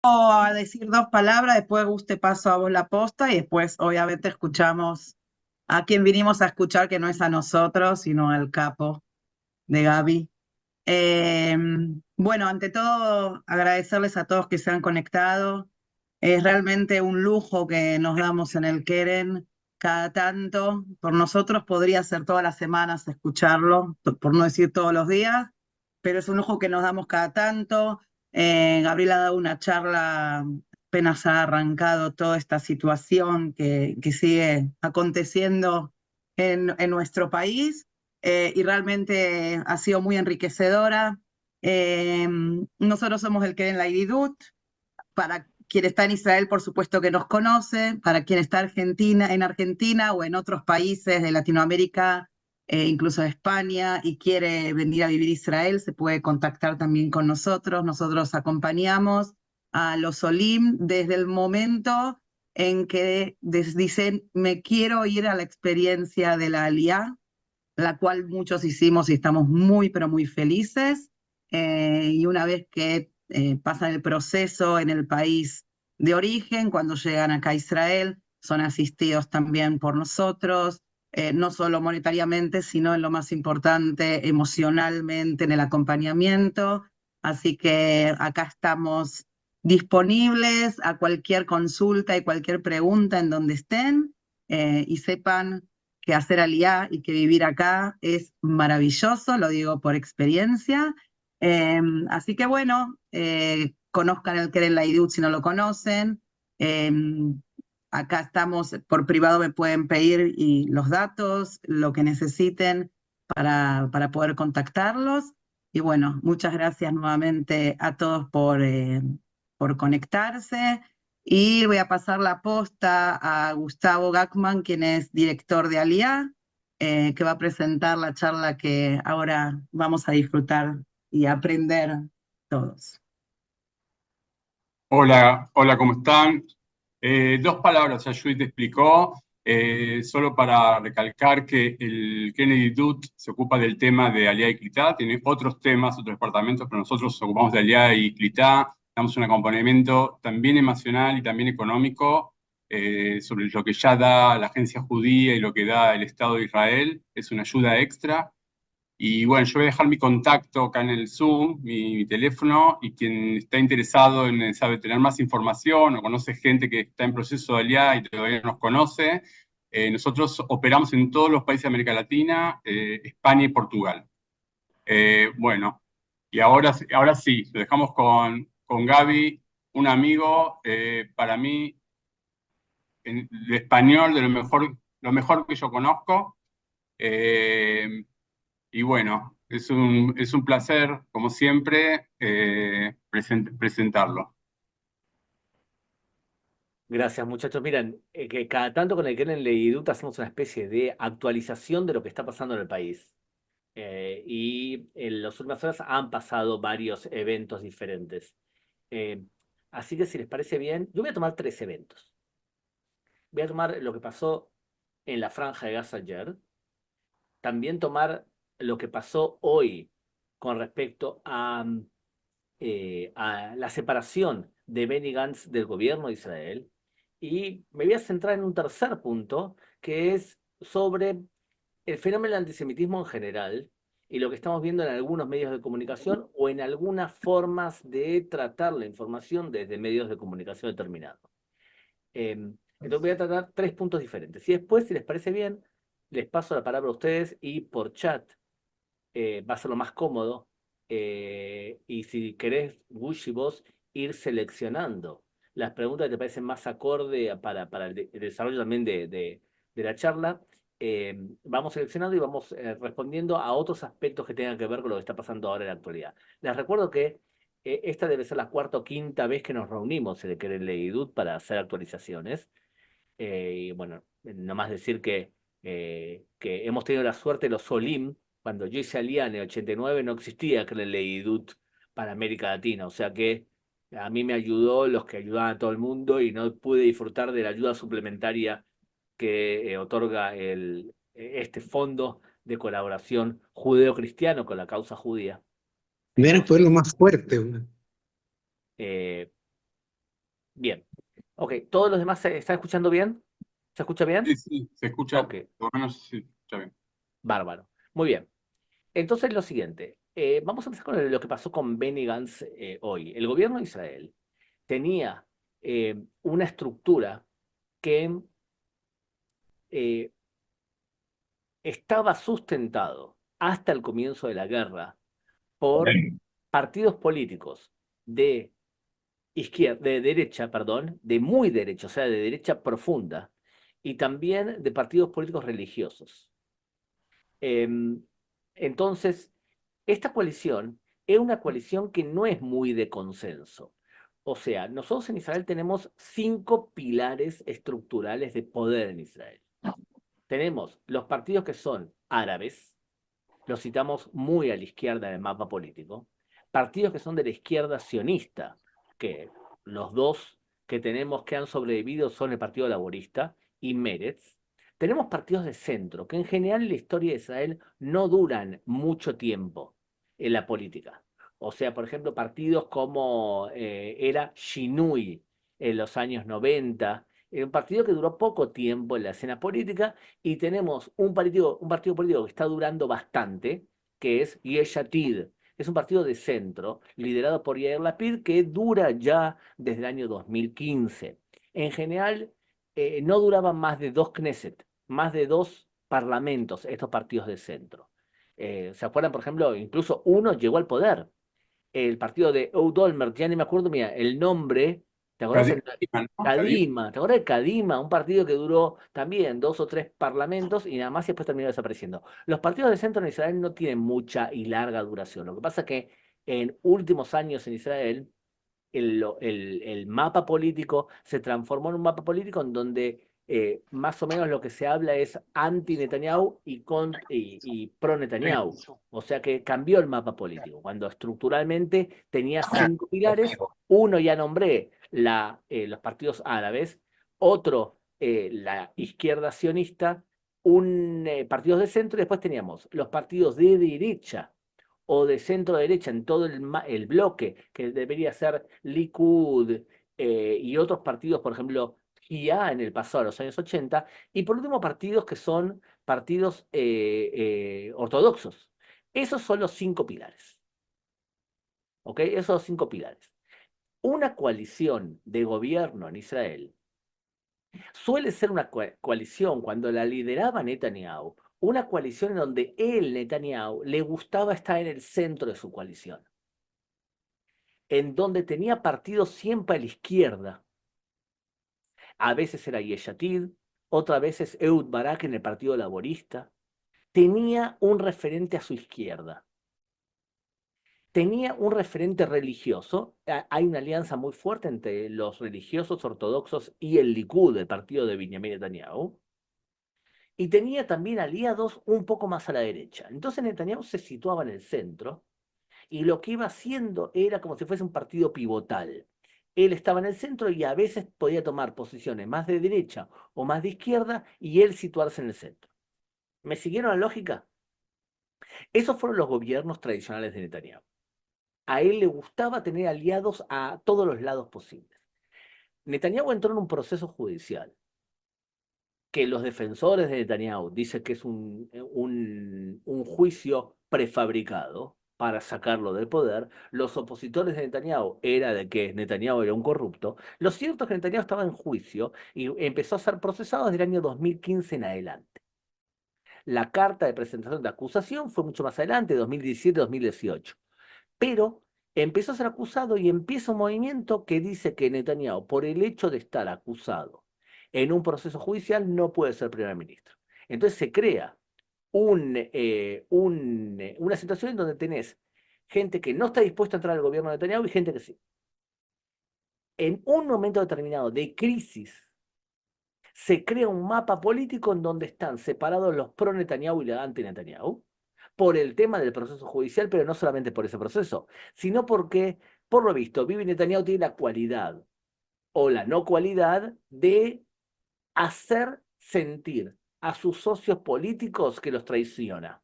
A decir dos palabras, después Gus te paso a vos la posta y después obviamente escuchamos a quien vinimos a escuchar, que no es a nosotros, sino al capo de Gaby. Eh, bueno, ante todo, agradecerles a todos que se han conectado. Es realmente un lujo que nos damos en el Keren cada tanto. Por nosotros podría ser todas las semanas escucharlo, por no decir todos los días, pero es un lujo que nos damos cada tanto. Gabriel ha dado una charla, apenas ha arrancado toda esta situación que sigue aconteciendo en nuestro país, y realmente ha sido muy enriquecedora. Eh, Nosotros somos el Keren Laididut. Para quien está en Israel, por supuesto que nos conoce. Para quien está en Argentina o en otros países de Latinoamérica, incluso de España, y quiere venir a vivir a Israel, se puede contactar también con nosotros. Nosotros acompañamos a los Olim desde el momento en que dicen, me quiero ir a la experiencia de la Aliyá, la cual muchos hicimos y estamos muy, pero muy felices. Y una vez que pasan el proceso en el país de origen, cuando llegan acá a Israel, son asistidos también por nosotros, no solo monetariamente, sino en lo más importante, emocionalmente, en el acompañamiento. Así que acá estamos disponibles a cualquier consulta y cualquier pregunta en donde estén, y sepan que hacer aliá y que vivir acá es maravilloso, lo digo por experiencia. Así que bueno, conozcan el Keren Laidut si no lo conocen. Eh, Acá estamos, por privado me pueden pedir y los datos, lo que necesiten para poder contactarlos. Y bueno, muchas gracias nuevamente a todos por conectarse. Y voy a pasar la posta a Gustavo Gackman, quien es director de Aliá, que va a presentar la charla que ahora vamos a disfrutar y aprender todos. Hola, hola, ¿cómo están? Dos palabras, ya Judith explicó, solo para recalcar que el Kennedy Dutt se ocupa del tema de Aliá y Clitá, tiene otros temas, otros departamentos, pero nosotros nos ocupamos de Aliá y Clitá, damos un acompañamiento también emocional y también económico sobre lo que ya da la agencia judía y lo que da el Estado de Israel, es una ayuda extra. Y bueno, yo voy a dejar mi contacto acá en el Zoom, mi teléfono, y quien está interesado en sabe, tener más información o conoce gente que está en proceso de aliá y todavía no nos conoce, nosotros operamos en todos los países de América Latina, España y Portugal. Bueno, y ahora sí, lo dejamos con Gaby, un amigo, para mí, de español, de lo mejor que yo conozco. Y bueno, es un placer, como siempre, presentarlo. Gracias, muchachos. Miren, que cada tanto con el Keren Leidut hacemos una especie de actualización de lo que está pasando en el país. Y en las últimas horas han pasado varios eventos diferentes. Eh, Así que si les parece bien, yo voy a tomar tres eventos. Voy a tomar lo que pasó en la Franja de Gaza ayer, también tomar lo que pasó hoy con respecto a la separación de Benny Gantz del gobierno de Israel. Y me voy a centrar en un tercer punto, que es sobre el fenómeno del antisemitismo en general y lo que estamos viendo en algunos medios de comunicación o en algunas formas de tratar la información desde medios de comunicación determinados. Entonces voy a tratar tres puntos diferentes. Y después, si les parece bien, les paso la palabra a ustedes y por chat va a ser lo más cómodo. Y si querés, Bush y vos, ir seleccionando las preguntas que te parecen más acorde para el desarrollo también de la charla, vamos seleccionando y vamos respondiendo a otros aspectos que tengan que ver con lo que está pasando ahora en la actualidad. Les recuerdo que esta debe ser la cuarta o quinta vez que nos reunimos en el Keren Leidut para hacer actualizaciones. Y bueno, nomás decir que hemos tenido la suerte de los Solim. Cuando yo hice Alía en el 89 no existía Keren Leidut para América Latina, o sea que a mí me ayudó los que ayudaban a todo el mundo y no pude disfrutar de la ayuda suplementaria que otorga este fondo de colaboración judeo-cristiano con la causa judía. Ver Entonces, fue lo más fuerte, güey. eh, Bien. Ok, ¿todos los demás se están escuchando bien? ¿Se escucha bien? Sí, se escucha, Ok, por lo menos se escucha bien. bárbaro. Muy bien. Entonces, lo siguiente. Vamos a empezar con lo que pasó con Benny Gantz hoy. El gobierno de Israel tenía una estructura que eh, estaba sustentado hasta el comienzo de la guerra por partidos políticos de izquierda, de derecha, perdón, de muy derecha, o sea, de derecha profunda, y también de partidos políticos religiosos. Em, entonces, esta coalición es una coalición que no es muy de consenso. O sea, nosotros en Israel tenemos 5 pilares estructurales de poder en Israel. Tenemos los partidos que son árabes, los citamos muy a la izquierda del mapa político, partidos que son de la izquierda sionista, que los dos que tenemos que han sobrevivido son el Partido Laborista y Meretz. Tenemos partidos de centro, que en general en la historia de Israel no duran mucho tiempo en la política. O sea, por ejemplo, partidos como era Shinui en los años 90, un partido que duró poco tiempo en la escena política, y tenemos un partido político que está durando bastante, que es Yesh Atid. Es un partido de centro, liderado por Yair Lapid, que dura ya desde el año 2015. En general, no duraban más de 2 Knesset, más de 2 parlamentos, estos partidos de centro. ¿Se acuerdan, por ejemplo? Incluso uno llegó al poder, el partido de Ehud Olmert, ya ni me acuerdo, mira, el nombre, ¿te acordás? Kadima, ¿no? Kadima, ¿te acordás de Kadima? Un partido que duró también 2 o 3 parlamentos y nada más y después terminó desapareciendo. Los partidos de centro en Israel no tienen mucha y larga duración. Lo que pasa es que en últimos años en Israel el mapa político se transformó en un mapa político en donde más o menos lo que se habla es anti-Netanyahu y pro-Netanyahu. O sea que cambió el mapa político. Cuando estructuralmente tenía 5 pilares, uno ya nombré los partidos árabes, otro la izquierda sionista, un partidos de centro, y después teníamos los partidos de derecha o de centro derecha en todo el bloque, que debería ser Likud y otros partidos, por ejemplo, GIA en el pasado, a los años 80, y por último partidos que son partidos ortodoxos. Esos son los 5 pilares. ¿Ok? Esos son los 5 pilares. Una coalición de gobierno en Israel suele ser una coalición, cuando la lideraba Netanyahu, una coalición en donde él, Netanyahu, le gustaba estar en el centro de su coalición, en donde tenía partidos siempre a la izquierda. A veces era Yesh Atid, otras veces Ehud Barak en el Partido Laborista. Tenía un referente a su izquierda. Tenía un referente religioso. Hay una alianza muy fuerte entre los religiosos ortodoxos y el Likud, el partido de Benjamin Netanyahu. Y tenía también aliados un poco más a la derecha. Entonces Netanyahu se situaba en el centro y lo que iba haciendo era como si fuese un partido pivotal. Él estaba en el centro y a veces podía tomar posiciones más de derecha o más de izquierda y él situarse en el centro. ¿Me siguieron la lógica? Esos fueron los gobiernos tradicionales de Netanyahu. A él le gustaba tener aliados a todos los lados posibles. Netanyahu entró en un proceso judicial que los defensores de Netanyahu dicen que es un juicio prefabricado para sacarlo del poder. Los opositores de Netanyahu era de que Netanyahu era un corrupto. Lo cierto es que Netanyahu estaba en juicio y empezó a ser procesado desde el año 2015 en adelante. La carta de presentación de acusación fue mucho más adelante, 2017-2018. Pero empezó a ser acusado y empieza un movimiento que dice que Netanyahu, por el hecho de estar acusado en un proceso judicial, no puede ser primer ministro. Entonces se crea una situación en donde tenés gente que no está dispuesta a entrar al gobierno de Netanyahu y gente que sí. En un momento determinado de crisis, se crea un mapa político en donde están separados los pro-Netanyahu y los anti-Netanyahu por el tema del proceso judicial, pero no solamente por ese proceso, sino porque, por lo visto, Bibi Netanyahu tiene la cualidad o la no cualidad de hacer sentir a sus socios políticos que los traiciona.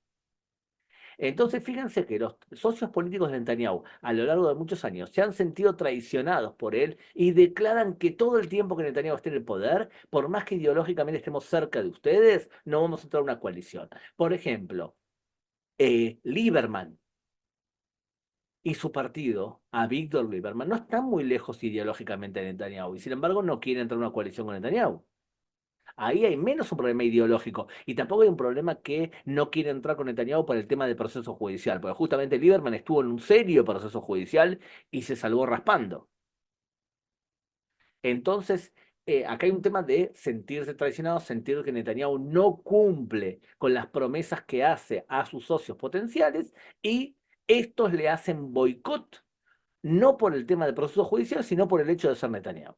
Entonces, fíjense que los socios políticos de Netanyahu a lo largo de muchos años se han sentido traicionados por él y declaran que todo el tiempo que Netanyahu esté en el poder, por más que ideológicamente estemos cerca de ustedes, no vamos a entrar en una coalición. Por ejemplo, Lieberman y su partido, a Víctor Lieberman, no están muy lejos ideológicamente de Netanyahu y sin embargo no quieren entrar en una coalición con Netanyahu. Ahí hay menos un problema ideológico y tampoco hay un problema que no quiere entrar con Netanyahu por el tema del proceso judicial, porque justamente Lieberman estuvo en un serio proceso judicial y se salvó raspando. Entonces, acá hay un tema de sentirse traicionado, sentir que Netanyahu no cumple con las promesas que hace a sus socios potenciales y estos le hacen boicot, no por el tema del proceso judicial, sino por el hecho de ser Netanyahu.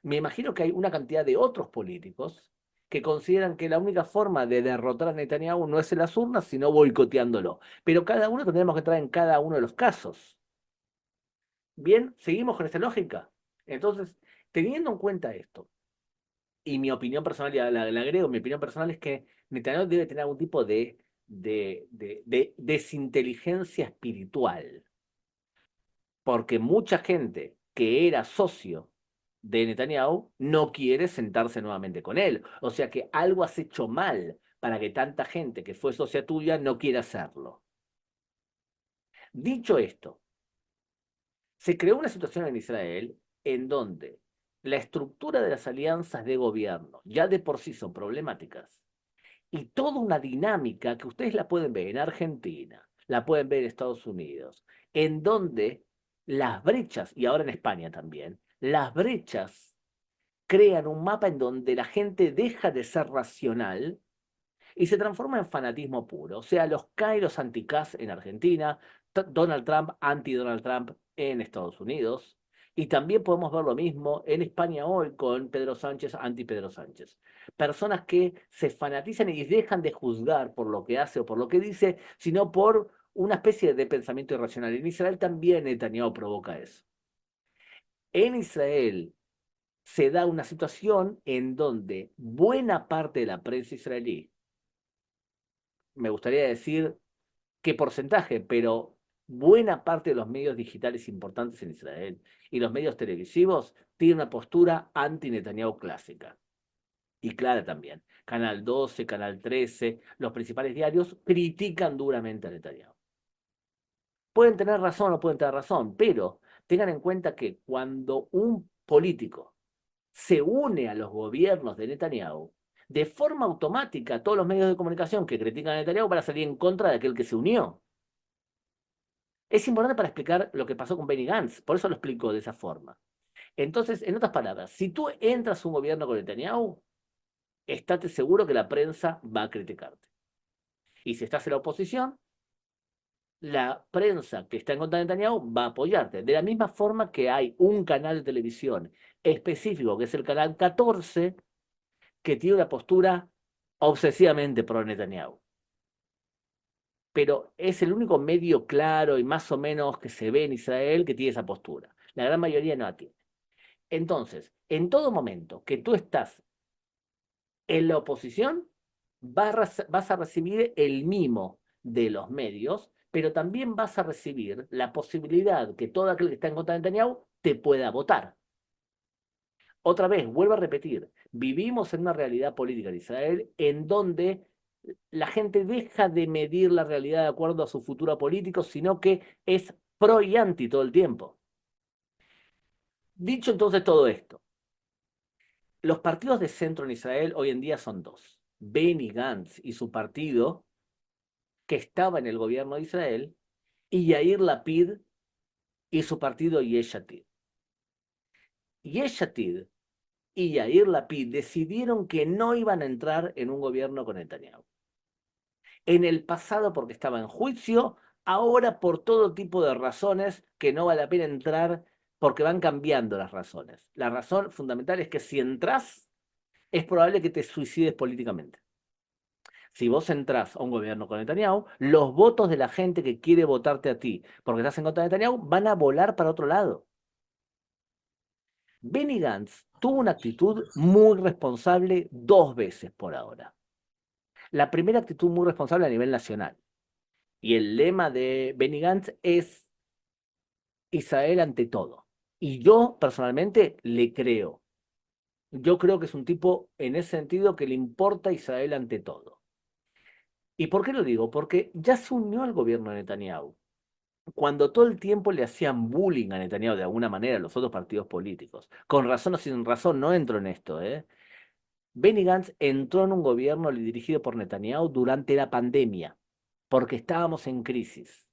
Me imagino que hay una cantidad de otros políticos que consideran que la única forma de derrotar a Netanyahu no es en las urnas, sino boicoteándolo. Pero cada uno tendremos que entrar en cada uno de los casos. Bien, seguimos con esta lógica. Entonces, teniendo en cuenta esto, y mi opinión personal, ya la agrego, mi opinión personal es que Netanyahu debe tener algún tipo de desinteligencia espiritual. Porque mucha gente que era socio de Netanyahu no quiere sentarse nuevamente con él. O sea que algo has hecho mal para que tanta gente que fue socia tuya no quiera hacerlo. Dicho esto, se creó una situación en Israel en donde la estructura de las alianzas de gobierno ya de por sí son problemáticas y toda una dinámica que ustedes la pueden ver en Argentina, la pueden ver en Estados Unidos, en donde las brechas, y ahora en España también, las brechas crean un mapa en donde la gente deja de ser racional y se transforma en fanatismo puro. O sea, los K y los anti-K en Argentina, Donald Trump, anti-Donald Trump en Estados Unidos. Y también podemos ver lo mismo en España hoy con Pedro Sánchez, anti-Pedro Sánchez. Personas que se fanatizan y dejan de juzgar por lo que hace o por lo que dice, sino por una especie de pensamiento irracional. En Israel también Netanyahu provoca eso. En Israel se da una situación en donde buena parte de la prensa israelí, me gustaría decir qué porcentaje, pero buena parte de los medios digitales importantes en Israel y los medios televisivos tienen una postura anti-Netanyahu clásica. Y clara también. Canal 12, Canal 13, los principales diarios critican duramente a Netanyahu. Pueden tener razón o pueden tener razón, pero tengan en cuenta que cuando un político se une a los gobiernos de Netanyahu, de forma automática todos los medios de comunicación que critican a Netanyahu van a salir en contra de aquel que se unió. Es importante para explicar lo que pasó con Benny Gantz, por eso lo explico de esa forma. Entonces, en otras palabras, si tú entras a un gobierno con Netanyahu, estate seguro que la prensa va a criticarte. Y si estás en la oposición, la prensa que está en contra de Netanyahu va a apoyarte. De la misma forma que hay un canal de televisión específico, que es el canal 14, que tiene una postura obsesivamente pro Netanyahu. Pero es el único medio claro y más o menos que se ve en Israel que tiene esa postura. La gran mayoría no la tiene. Entonces, en todo momento que tú estás en la oposición, vas a recibir el mimo de los medios, pero también vas a recibir la posibilidad que todo aquel que está en contra de Netanyahu te pueda votar. Otra vez, vuelvo a repetir, vivimos en una realidad política de Israel en donde la gente deja de medir la realidad de acuerdo a su futuro político, sino que es pro y anti todo el tiempo. Dicho entonces todo esto, los partidos de centro en Israel hoy en día son dos. Benny Gantz y su partido, que estaba en el gobierno de Israel, y Yair Lapid y su partido Yesh Atid. Yesh Atid y Yair Lapid decidieron que no iban a entrar en un gobierno con Netanyahu. En el pasado porque estaba en juicio, ahora por todo tipo de razones que no vale la pena entrar porque van cambiando las razones. La razón fundamental es que si entras, es probable que te suicides políticamente. Si vos entrás a un gobierno con Netanyahu, los votos de la gente que quiere votarte a ti porque estás en contra de Netanyahu van a volar para otro lado. Benny Gantz tuvo una actitud muy responsable 2 veces por ahora. La primera actitud muy responsable a nivel nacional. Y el lema de Benny Gantz es Israel ante todo. Y yo personalmente le creo. Yo creo que es un tipo en ese sentido que le importa Israel ante todo. ¿Y por qué lo digo? Porque ya se unió al gobierno de Netanyahu. Cuando todo el tiempo le hacían bullying a Netanyahu de alguna manera a los otros partidos políticos, con razón o sin razón, no entro en esto, ¿eh? Benny Gantz entró en un gobierno dirigido por Netanyahu durante la pandemia, porque estábamos en crisis.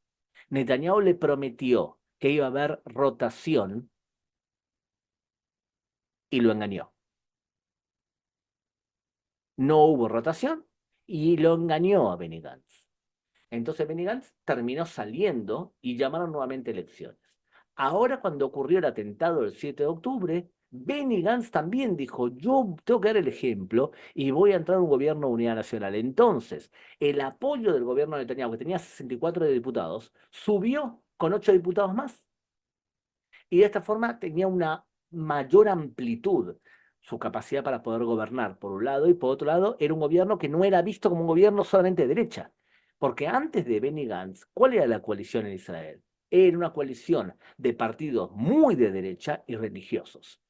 Netanyahu le prometió que iba a haber rotación y lo engañó. No hubo rotación y lo engañó a Benny Gantz. Entonces Benny Gantz terminó saliendo y llamaron nuevamente elecciones. Ahora, cuando ocurrió el atentado del 7 de octubre, Benny Gantz también dijo, yo tengo que dar el ejemplo y voy a entrar a un gobierno de unidad nacional. Entonces, el apoyo del gobierno de Netanyahu, que tenía 64 diputados, subió con 8 diputados más. Y de esta forma tenía una mayor amplitud su capacidad para poder gobernar, por un lado, y por otro lado, era un gobierno que no era visto como un gobierno solamente de derecha. Porque antes de Benny Gantz, ¿cuál era la coalición en Israel? Era una coalición de partidos muy de derecha y religiosos.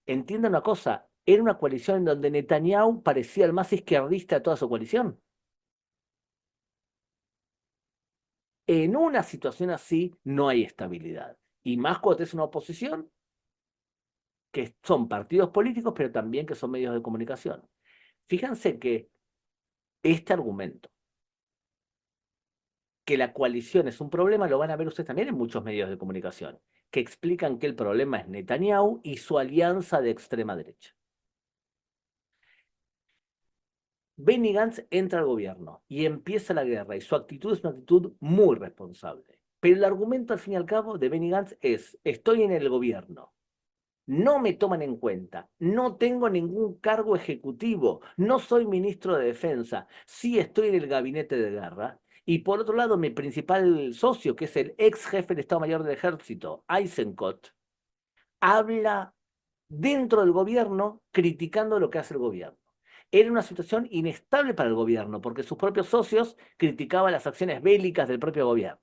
Entienda una cosa, era una coalición en donde Netanyahu parecía el más izquierdista de toda su coalición. En una situación así no hay estabilidad. Y más cuando es una oposición que son partidos políticos, pero también que son medios de comunicación. Fíjense que este argumento, que la coalición es un problema, lo van a ver ustedes también en muchos medios de comunicación, que explican que el problema es Netanyahu y su alianza de extrema derecha. Benny Gantz entra al gobierno y empieza la guerra, y su actitud es una actitud muy responsable. Pero el argumento, al fin y al cabo, de Benny Gantz es, estoy en el gobierno, no me toman en cuenta, no tengo ningún cargo ejecutivo, no soy ministro de Defensa, sí estoy en el gabinete de guerra. Y por otro lado, mi principal socio, que es el ex jefe del Estado Mayor del Ejército, Eisenkot, habla dentro del gobierno criticando lo que hace el gobierno. Era una situación inestable para el gobierno, porque sus propios socios criticaban las acciones bélicas del propio gobierno.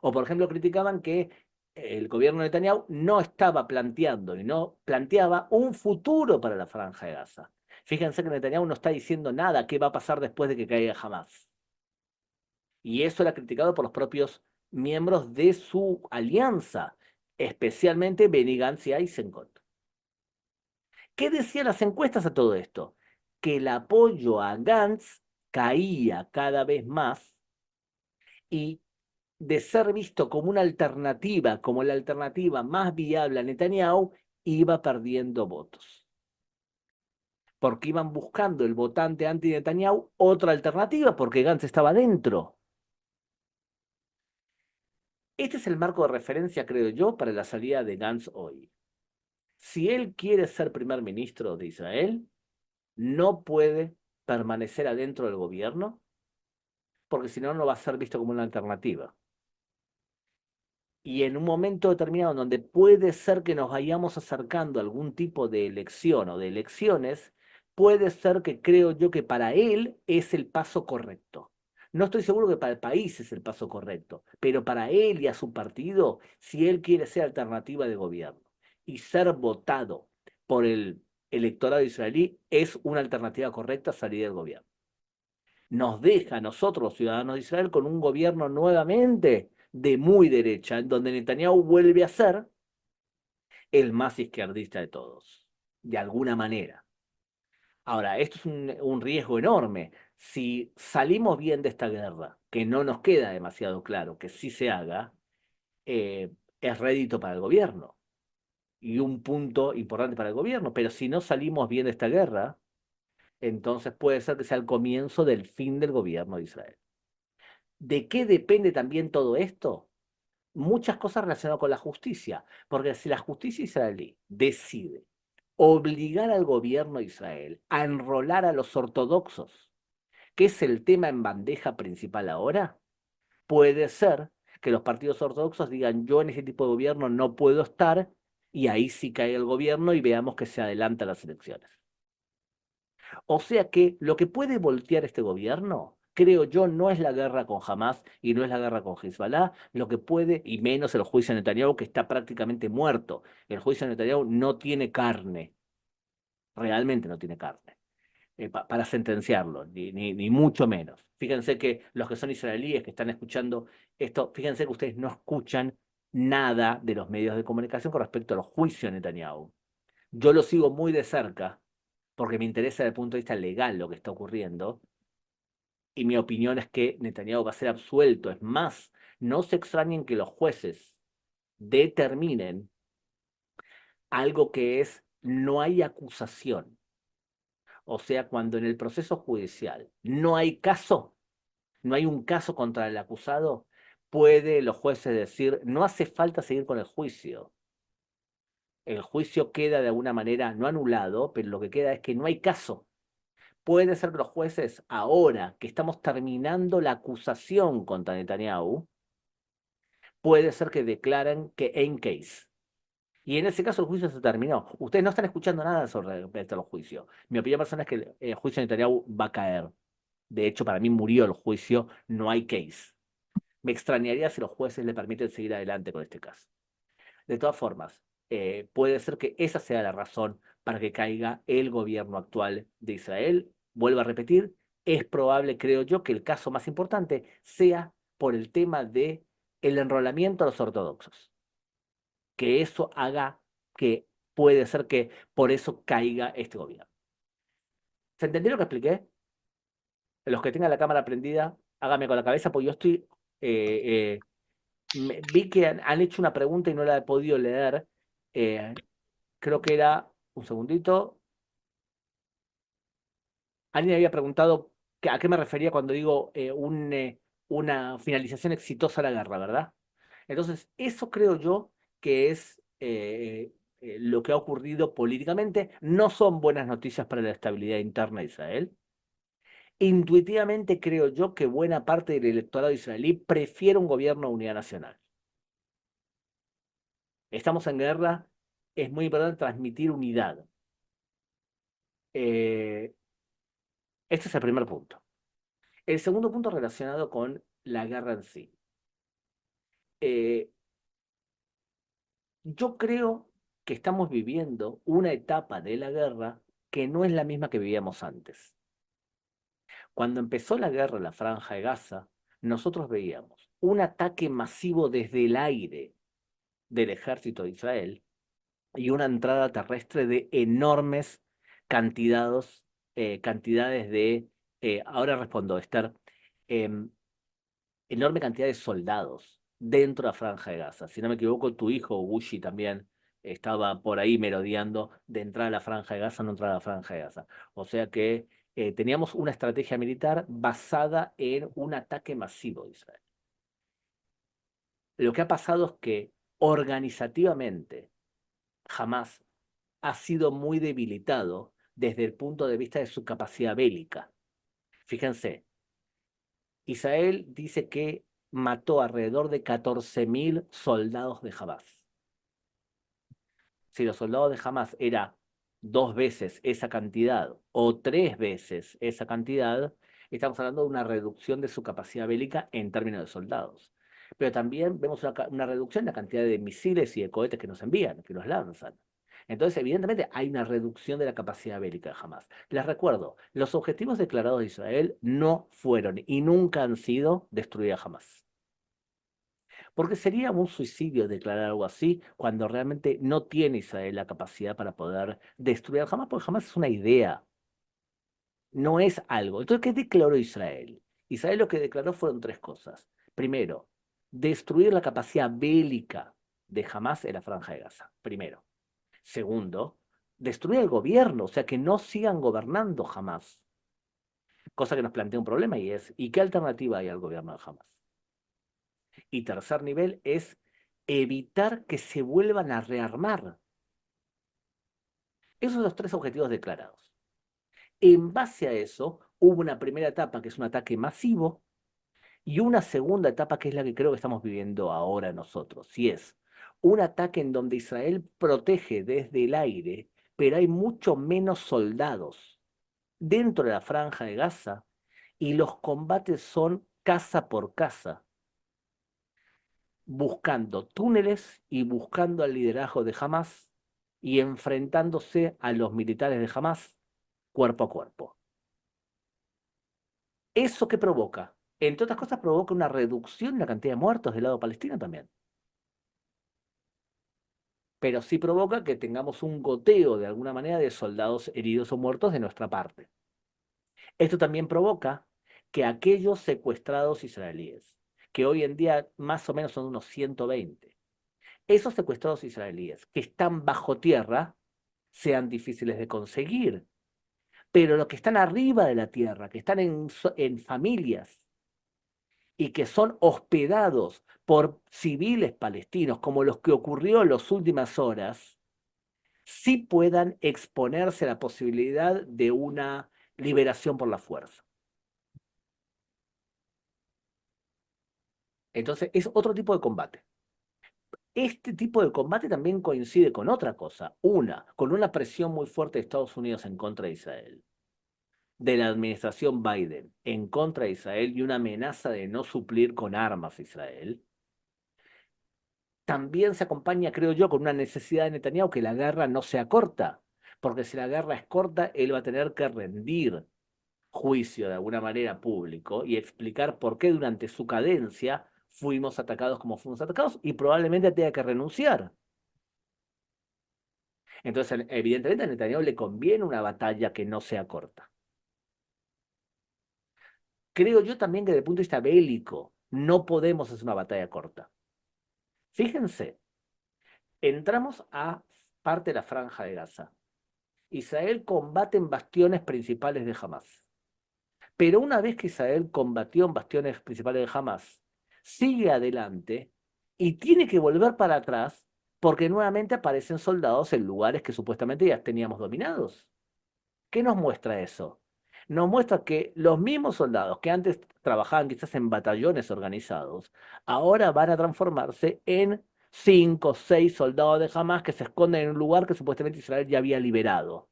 O, por ejemplo, criticaban que el gobierno de Netanyahu no estaba planteando y no planteaba un futuro para la Franja de Gaza. Fíjense que Netanyahu no está diciendo nada qué va a pasar después de que caiga Hamas. Y eso era criticado por los propios miembros de su alianza, especialmente Benny Gantz y Eisenkot. ¿Qué decían las encuestas a todo esto? Que el apoyo a Gantz caía cada vez más y de ser visto como una alternativa, como la alternativa más viable a Netanyahu, iba perdiendo votos. Porque iban buscando el votante anti-Netanyahu otra alternativa, porque Gantz estaba dentro. Este es el marco de referencia, creo yo, para la salida de Gantz hoy. Si él quiere ser primer ministro de Israel, no puede permanecer adentro del gobierno, porque si no, no va a ser visto como una alternativa. Y en un momento determinado donde puede ser que nos vayamos acercando a algún tipo de elección o de elecciones, puede ser que creo yo que para él es el paso correcto. No estoy seguro que para el país es el paso correcto, pero para él y a su partido, si él quiere ser alternativa de gobierno y ser votado por el electorado israelí, es una alternativa correcta salir del gobierno. Nos deja a nosotros, los ciudadanos de Israel, con un gobierno nuevamente de muy derecha, en donde Netanyahu vuelve a ser el más izquierdista de todos, de alguna manera. Ahora, esto es un riesgo enorme. Si salimos bien de esta guerra, que no nos queda demasiado claro que sí se haga, es rédito para el gobierno y un punto importante para el gobierno. Pero si no salimos bien de esta guerra, entonces puede ser que sea el comienzo del fin del gobierno de Israel. ¿De qué depende también todo esto? Muchas cosas relacionadas con la justicia, porque si la justicia israelí decide obligar al gobierno de Israel a enrolar a los ortodoxos, que es el tema en bandeja principal ahora, puede ser que los partidos ortodoxos digan yo en ese tipo de gobierno no puedo estar, y ahí sí cae el gobierno y veamos que se adelantan las elecciones. O sea que lo que puede voltear este gobierno creo yo, no es la guerra con Hamas y no es la guerra con Hezbollah, lo que puede, y menos el juicio de Netanyahu, que está prácticamente muerto. El juicio de Netanyahu no tiene carne, realmente no tiene carne, para sentenciarlo, ni mucho menos. Fíjense que los que son israelíes que están escuchando esto, fíjense que ustedes no escuchan nada de los medios de comunicación con respecto a los juicios de Netanyahu. Yo lo sigo muy de cerca porque me interesa desde el punto de vista legal lo que está ocurriendo, y mi opinión es que Netanyahu va a ser absuelto. Es más, no se extrañen que los jueces determinen algo que es: no hay acusación. O sea, cuando en el proceso judicial no hay caso, no hay un caso contra el acusado, puede los jueces decir: no hace falta seguir con el juicio. El juicio queda de alguna manera no anulado, pero lo que queda es que no hay caso. Puede ser que los jueces, ahora que estamos terminando la acusación contra Netanyahu, puede ser que declaren que en case. Y en ese caso el juicio se terminó. Ustedes no están escuchando nada sobre respecto al juicio. Mi opinión personal es que el juicio de Netanyahu va a caer. De hecho, para mí murió el juicio, no hay case. Me extrañaría si los jueces le permiten seguir adelante con este caso. De todas formas, puede ser que esa sea la razón para que caiga el gobierno actual de Israel. Vuelvo a repetir, es probable, creo yo, que el caso más importante sea por el tema de el enrolamiento a los ortodoxos. Que eso haga que puede ser que por eso caiga este gobierno. ¿Se entendió lo que expliqué? Los que tengan la cámara prendida, hágame con la cabeza, porque yo estoy... vi que han hecho una pregunta y no la he podido leer. Creo que era... Un segundito. Alguien había preguntado a qué me refería cuando digo una finalización exitosa de la guerra, ¿verdad? Entonces, eso creo yo que es lo que ha ocurrido políticamente. No son buenas noticias para la estabilidad interna de Israel. Intuitivamente creo yo que buena parte del electorado israelí prefiere un gobierno de unidad nacional. Estamos en guerra, es muy importante transmitir unidad. Este es el primer punto. El segundo punto relacionado con la guerra en sí. Yo creo que estamos viviendo una etapa de la guerra que no es la misma que vivíamos antes. Cuando empezó la guerra en la Franja de Gaza, nosotros veíamos un ataque masivo desde el aire del ejército de Israel y una entrada terrestre de enormes cantidades de, ahora respondo, Esther, enorme cantidad de soldados dentro de la Franja de Gaza. Si no me equivoco, tu hijo, Gushi, también estaba por ahí merodeando de entrar a la Franja de Gaza, no entrar a la Franja de Gaza. O sea que teníamos una estrategia militar basada en un ataque masivo de Israel. Lo que ha pasado es que organizativamente Hamas ha sido muy debilitado desde el punto de vista de su capacidad bélica. Fíjense, Israel dice que mató alrededor de 14.000 soldados de Hamas. Si los soldados de Hamas era 2 veces esa cantidad o 3 veces esa cantidad, estamos hablando de una reducción de su capacidad bélica en términos de soldados. Pero también vemos una reducción en la cantidad de misiles y de cohetes que nos envían, que nos lanzan. Entonces, evidentemente, hay una reducción de la capacidad bélica de Hamas. Les recuerdo, los objetivos declarados de Israel no fueron y nunca han sido destruir a Hamas. Porque sería un suicidio declarar algo así cuando realmente no tiene Israel la capacidad para poder destruir a Hamas, porque Hamas es una idea, no es algo. Entonces, ¿qué declaró Israel? Israel lo que declaró fueron 3 cosas. Primero, destruir la capacidad bélica de Hamas en la Franja de Gaza. Primero. Segundo, destruir el gobierno, o sea, que no sigan gobernando Hamas. Cosa que nos plantea un problema y es, ¿y qué alternativa hay al gobierno de Hamas? Y tercer nivel es evitar que se vuelvan a rearmar. Esos son los 3 objetivos declarados. En base a eso, hubo una primera etapa que es un ataque masivo y una segunda etapa que es la que creo que estamos viviendo ahora nosotros, y es un ataque en donde Israel protege desde el aire, pero hay mucho menos soldados dentro de la Franja de Gaza y los combates son casa por casa, buscando túneles y buscando al liderazgo de Hamás y enfrentándose a los militares de Hamás cuerpo a cuerpo. ¿Eso qué provoca? Entre otras cosas, provoca una reducción en la cantidad de muertos del lado palestino también. Pero sí provoca que tengamos un goteo de alguna manera de soldados heridos o muertos de nuestra parte. Esto también provoca que aquellos secuestrados israelíes, que hoy en día más o menos son unos 120, esos secuestrados israelíes que están bajo tierra sean difíciles de conseguir, pero los que están arriba de la tierra, que están en familias y que son hospedados por civiles palestinos, como los que ocurrió en las últimas horas, sí puedan exponerse a la posibilidad de una liberación por la fuerza. Entonces, es otro tipo de combate. Este tipo de combate también coincide con otra cosa. Con una presión muy fuerte de Estados Unidos en contra de Israel, de la administración Biden en contra de Israel y una amenaza de no suplir con armas a Israel. También se acompaña, creo yo, con una necesidad de Netanyahu que la guerra no sea corta, porque si la guerra es corta, él va a tener que rendir juicio de alguna manera público y explicar por qué durante su cadencia fuimos atacados como fuimos atacados y probablemente tenga que renunciar. Entonces, evidentemente a Netanyahu le conviene una batalla que no sea corta. Creo yo también que desde el punto de vista bélico no podemos hacer una batalla corta. Fíjense, entramos a parte de la franja de Gaza. Israel combate en bastiones principales de Hamás. Pero una vez que Israel combatió en bastiones principales de Hamás, sigue adelante y tiene que volver para atrás porque nuevamente aparecen soldados en lugares que supuestamente ya teníamos dominados. ¿Qué nos muestra eso? Nos muestra que los mismos soldados que antes trabajaban quizás en batallones organizados, ahora van a transformarse en 5 o 6 soldados de Hamás que se esconden en un lugar que supuestamente Israel ya había liberado.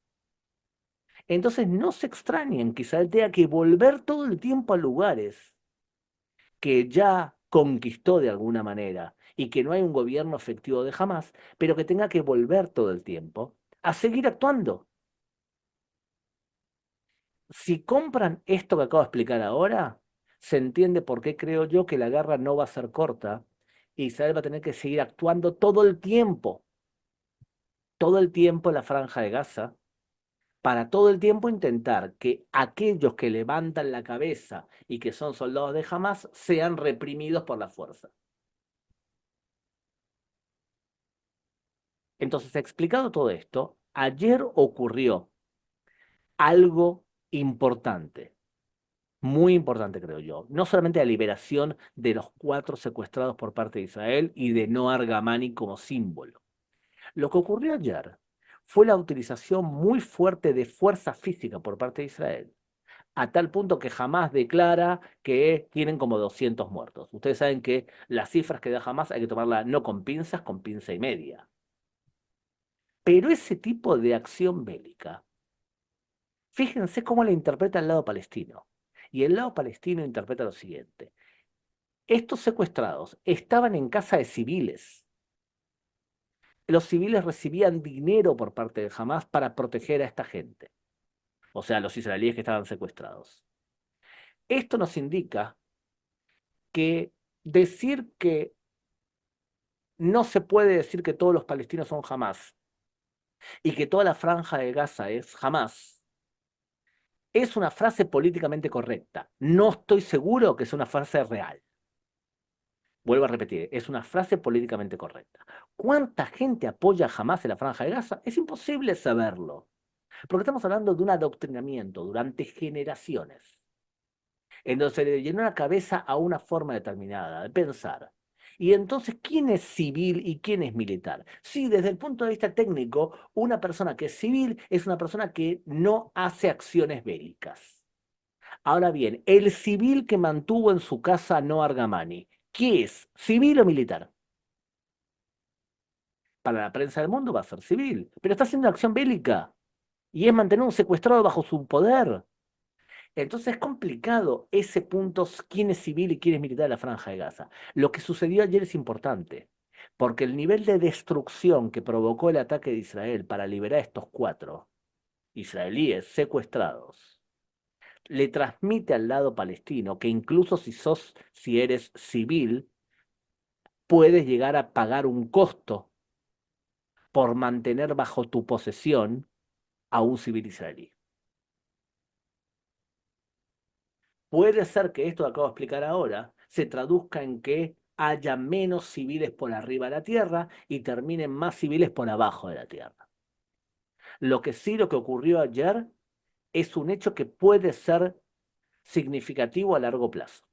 Entonces no se extrañen que Israel tenga que volver todo el tiempo a lugares que ya conquistó de alguna manera y que no hay un gobierno efectivo de Hamás, pero que tenga que volver todo el tiempo a seguir actuando. Si compran esto que acabo de explicar ahora, se entiende por qué creo yo que la guerra no va a ser corta y Israel va a tener que seguir actuando todo el tiempo en la franja de Gaza, para todo el tiempo intentar que aquellos que levantan la cabeza y que son soldados de Hamás sean reprimidos por la fuerza. Entonces, explicado todo esto, ayer ocurrió algo importante, muy importante creo yo. No solamente la liberación de los 4 secuestrados por parte de Israel y de Noar Gamani como símbolo. Lo que ocurrió ayer fue la utilización muy fuerte de fuerza física por parte de Israel, a tal punto que Hamás declara que tienen como 200 muertos. Ustedes saben que las cifras que da Hamás hay que tomarlas no con pinzas, con pinza y media. Pero ese tipo de acción bélica, fíjense cómo la interpreta el lado palestino. Y el lado palestino interpreta lo siguiente. Estos secuestrados estaban en casa de civiles. Los civiles recibían dinero por parte de Hamás para proteger a esta gente. O sea, los israelíes que estaban secuestrados. Esto nos indica que decir que no se puede decir que todos los palestinos son Hamás y que toda la franja de Gaza es Hamás es una frase políticamente correcta. No estoy seguro que sea una frase real. Vuelvo a repetir, es una frase políticamente correcta. ¿Cuánta gente apoya a Hamás en la franja de Gaza? Es imposible saberlo, porque estamos hablando de un adoctrinamiento durante generaciones, en donde se le llenó la cabeza a una forma determinada de pensar. Y entonces, ¿quién es civil y quién es militar? Sí, desde el punto de vista técnico, una persona que es civil es una persona que no hace acciones bélicas. Ahora bien, el civil que mantuvo en su casa a Noar Gamani, ¿qué es? ¿Civil o militar? Para la prensa del mundo va a ser civil, pero está haciendo una acción bélica y es mantener un secuestrado bajo su poder. Entonces es complicado ese punto, quién es civil y quién es militar en la Franja de Gaza. Lo que sucedió ayer es importante, porque el nivel de destrucción que provocó el ataque de Israel para liberar a estos 4 israelíes secuestrados, le transmite al lado palestino que incluso si eres civil, puedes llegar a pagar un costo por mantener bajo tu posesión a un civil israelí. Puede ser que esto que acabo de explicar ahora se traduzca en que haya menos civiles por arriba de la tierra y terminen más civiles por abajo de la tierra. Lo que ocurrió ayer es un hecho que puede ser significativo a largo plazo.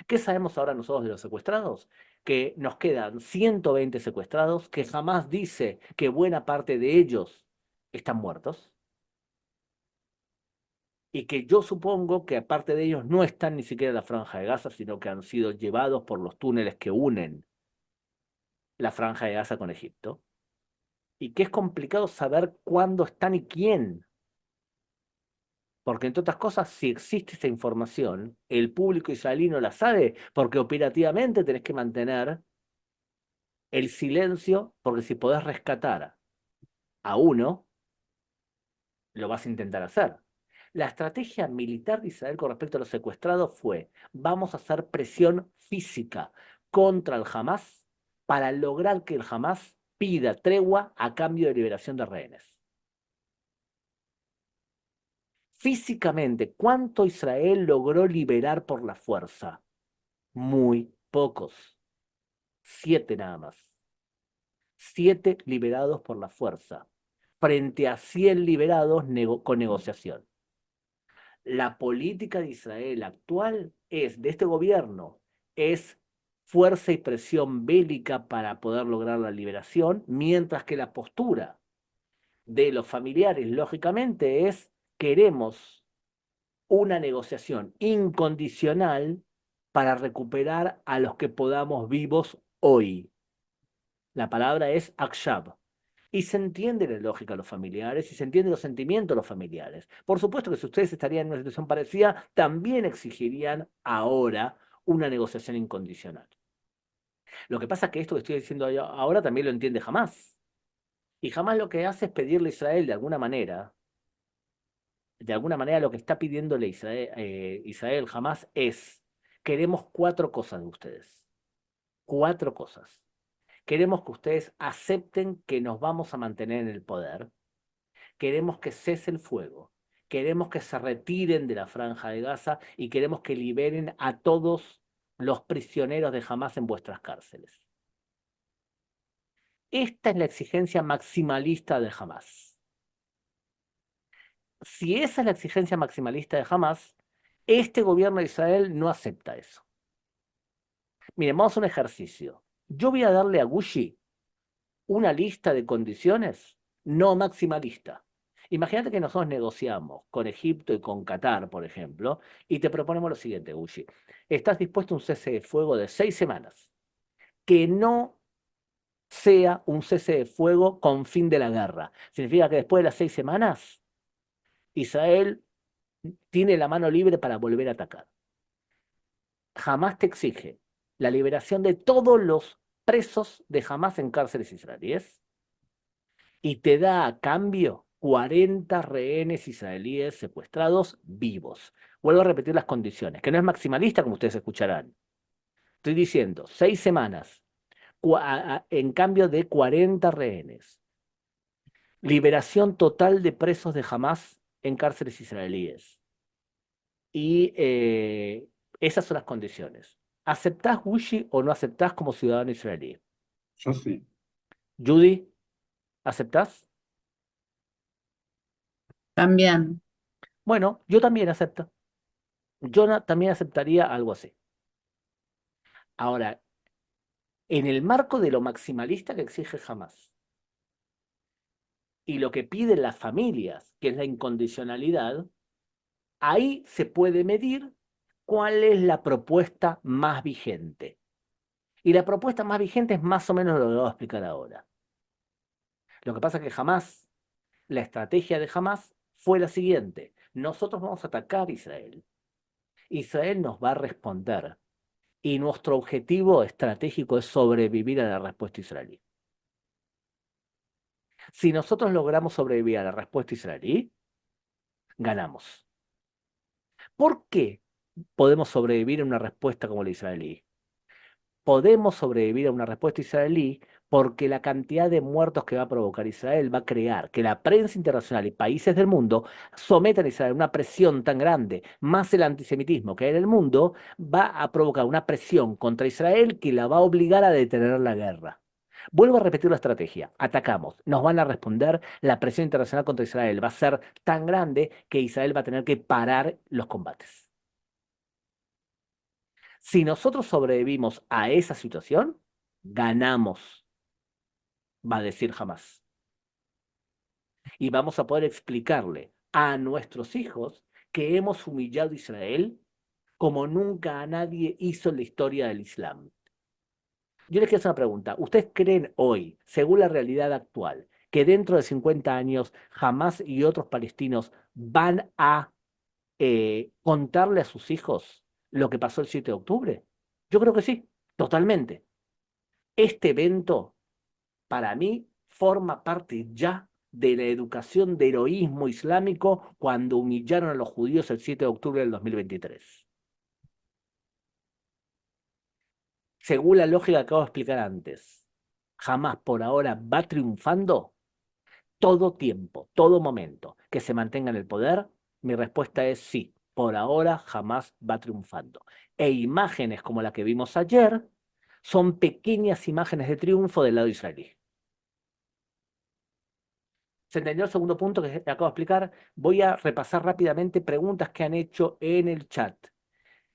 ¿Qué sabemos ahora nosotros de los secuestrados? Que nos quedan 120 secuestrados, que jamás dice que buena parte de ellos están muertos, y que yo supongo que aparte de ellos no están ni siquiera en la Franja de Gaza, sino que han sido llevados por los túneles que unen la Franja de Gaza con Egipto, y que es complicado saber cuándo están y quién. Porque, entre otras cosas, si existe esa información, el público israelí no la sabe, porque operativamente tenés que mantener el silencio, porque si podés rescatar a uno, lo vas a intentar hacer. La estrategia militar de Israel con respecto a los secuestrados fue: vamos a hacer presión física contra el Hamas para lograr que el Hamas pida tregua a cambio de liberación de rehenes. Físicamente, ¿cuánto Israel logró liberar por la fuerza? Muy pocos. 7 nada más. 7 liberados por la fuerza, frente a 100 liberados con negociación. La política de Israel actual de este gobierno, es fuerza y presión bélica para poder lograr la liberación, mientras que la postura de los familiares, lógicamente, queremos una negociación incondicional para recuperar a los que podamos vivos hoy. La palabra es akshab. Y se entiende la lógica de los familiares y se entiende los sentimientos de los familiares. Por supuesto que si ustedes estarían en una situación parecida, también exigirían ahora una negociación incondicional. Lo que pasa es que esto que estoy diciendo ahora también lo entiende Hamás. Y Hamás lo que hace es pedirle a Israel de alguna manera lo que está pidiéndole Israel Hamás es: queremos 4 cosas de ustedes. 4 cosas. Queremos que ustedes acepten que nos vamos a mantener en el poder. Queremos que cese el fuego. Queremos que se retiren de la Franja de Gaza y queremos que liberen a todos los prisioneros de Hamás en vuestras cárceles. Esta es la exigencia maximalista de Hamás. Si esa es la exigencia maximalista de Hamás, este gobierno de Israel no acepta eso. Miren, vamos a un ejercicio. Yo voy a darle a Gushi una lista de condiciones no maximalista. Imagínate que nosotros negociamos con Egipto y con Qatar, por ejemplo, y te proponemos lo siguiente, Gushi. ¿Estás dispuesto a un cese de fuego de 6 semanas? Que no sea un cese de fuego con fin de la guerra. Significa que después de las 6 semanas, Israel tiene la mano libre para volver a atacar. Jamás te exige la liberación de todos los presos de Hamás en cárceles israelíes y te da a cambio 40 rehenes israelíes secuestrados vivos. Vuelvo a repetir las condiciones, que no es maximalista como ustedes escucharán. Estoy diciendo 6 semanas en cambio de 40 rehenes. Liberación total de presos de Hamás en cárceles israelíes. Y esas son las condiciones. ¿Aceptás Gushi o no aceptás como ciudadano israelí? Yo sí. Judy, ¿aceptás? También. Bueno, yo también acepto. Yo también aceptaría algo así. Ahora, en el marco de lo maximalista que exige Hamás y lo que piden las familias, que es la incondicionalidad, ahí se puede medir cuál es la propuesta más vigente. Y la propuesta más vigente es más o menos lo que voy a explicar ahora. Lo que pasa es que la estrategia de Hamás fue la siguiente: nosotros vamos a atacar a Israel. Israel nos va a responder. Y nuestro objetivo estratégico es sobrevivir a la respuesta israelí. Si nosotros logramos sobrevivir a la respuesta israelí, ganamos. ¿Por qué podemos sobrevivir a una respuesta como la israelí? Podemos sobrevivir a una respuesta israelí porque la cantidad de muertos que va a provocar Israel va a crear que la prensa internacional y países del mundo sometan a Israel a una presión tan grande, más el antisemitismo que hay en el mundo, va a provocar una presión contra Israel que la va a obligar a detener la guerra. Vuelvo a repetir la estrategia. Atacamos, nos van a responder, la presión internacional contra Israel va a ser tan grande que Israel va a tener que parar los combates. Si nosotros sobrevivimos a esa situación, ganamos, va a decir Hamás. Y vamos a poder explicarle a nuestros hijos que hemos humillado a Israel como nunca a nadie hizo en la historia del Islam. Yo les quiero hacer una pregunta. ¿Ustedes creen hoy, según la realidad actual, que dentro de 50 años Hamás y otros palestinos van a contarle a sus hijos lo que pasó el 7 de octubre? Yo creo que sí, totalmente. Este evento, para mí, forma parte ya de la educación de heroísmo islámico cuando humillaron a los judíos el 7 de octubre del 2023. Según la lógica que acabo de explicar antes, Hamás por ahora va triunfando todo tiempo, todo momento que se mantenga en el poder. Mi respuesta es sí, por ahora Hamás va triunfando. E imágenes como la que vimos ayer son pequeñas imágenes de triunfo del lado israelí. ¿Se entendió el segundo punto que acabo de explicar? Voy a repasar rápidamente preguntas que han hecho en el chat.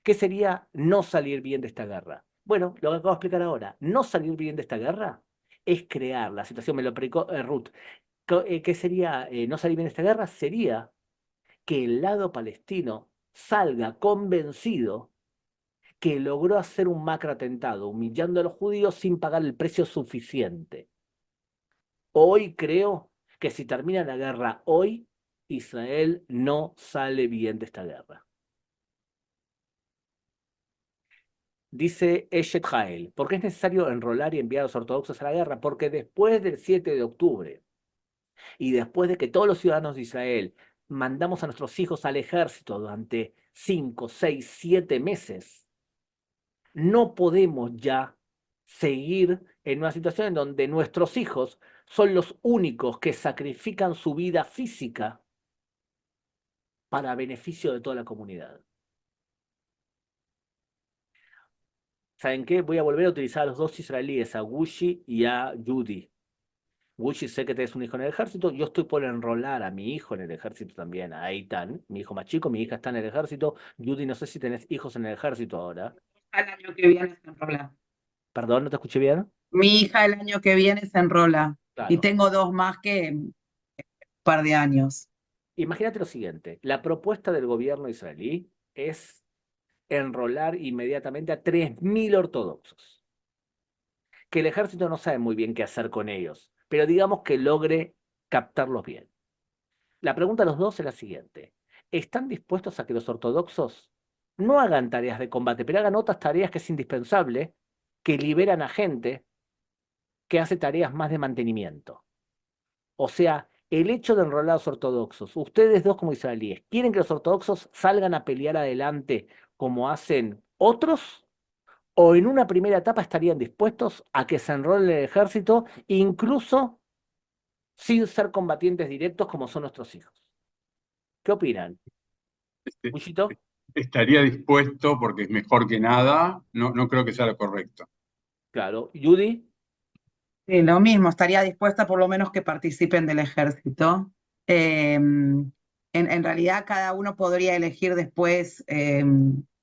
¿Qué sería no salir bien de esta guerra? Bueno, lo que acabo de explicar ahora, no salir bien de esta guerra es crear la situación, me lo explicó Ruth. ¿Qué sería no salir bien de esta guerra? Sería que el lado palestino salga convencido que logró hacer un macroatentado, humillando a los judíos sin pagar el precio suficiente. Hoy creo que si termina la guerra hoy, Israel no sale bien de esta guerra. Dice Eshet Jael, ¿por qué es necesario enrolar y enviar a los ortodoxos a la guerra? Porque después del 7 de octubre y después de que todos los ciudadanos de Israel mandamos a nuestros hijos al ejército durante 5, 6, 7 meses, no podemos ya seguir en una situación en donde nuestros hijos son los únicos que sacrifican su vida física para beneficio de toda la comunidad. ¿Saben qué? Voy a volver a utilizar a los dos israelíes, a Gushi y a Judy. Gushi, sé que tenés un hijo en el ejército, yo estoy por enrolar a mi hijo en el ejército también, a Eitan, mi hijo más chico, mi hija está en el ejército. Judy, no sé si tenés hijos en el ejército ahora. El año que viene se enrola. Perdón, ¿no te escuché bien? Mi hija el año que viene se enrola y Claro. tengo dos más que un par de años. Imagínate lo siguiente, la propuesta del gobierno israelí es enrolar inmediatamente a 3.000 ortodoxos, que el ejército no sabe muy bien qué hacer con ellos, pero digamos que logre captarlos bien. La pregunta a los dos es la siguiente, ¿están dispuestos a que los ortodoxos no hagan tareas de combate, pero hagan otras tareas que es indispensable, que liberan a gente que hace tareas más de mantenimiento? O sea, el hecho de enrolar a los ortodoxos, ustedes dos como israelíes, ¿quieren que los ortodoxos salgan a pelear adelante como hacen otros? ¿O en una primera etapa estarían dispuestos a que se enrolen en el ejército, incluso sin ser combatientes directos como son nuestros hijos? ¿Qué opinan? Este, ¿Muchito? Estaría dispuesto porque es mejor que nada, no creo que sea lo correcto. Claro. ¿Judy? Sí, lo mismo, estaría dispuesta por lo menos que participen del ejército. En realidad cada uno podría elegir después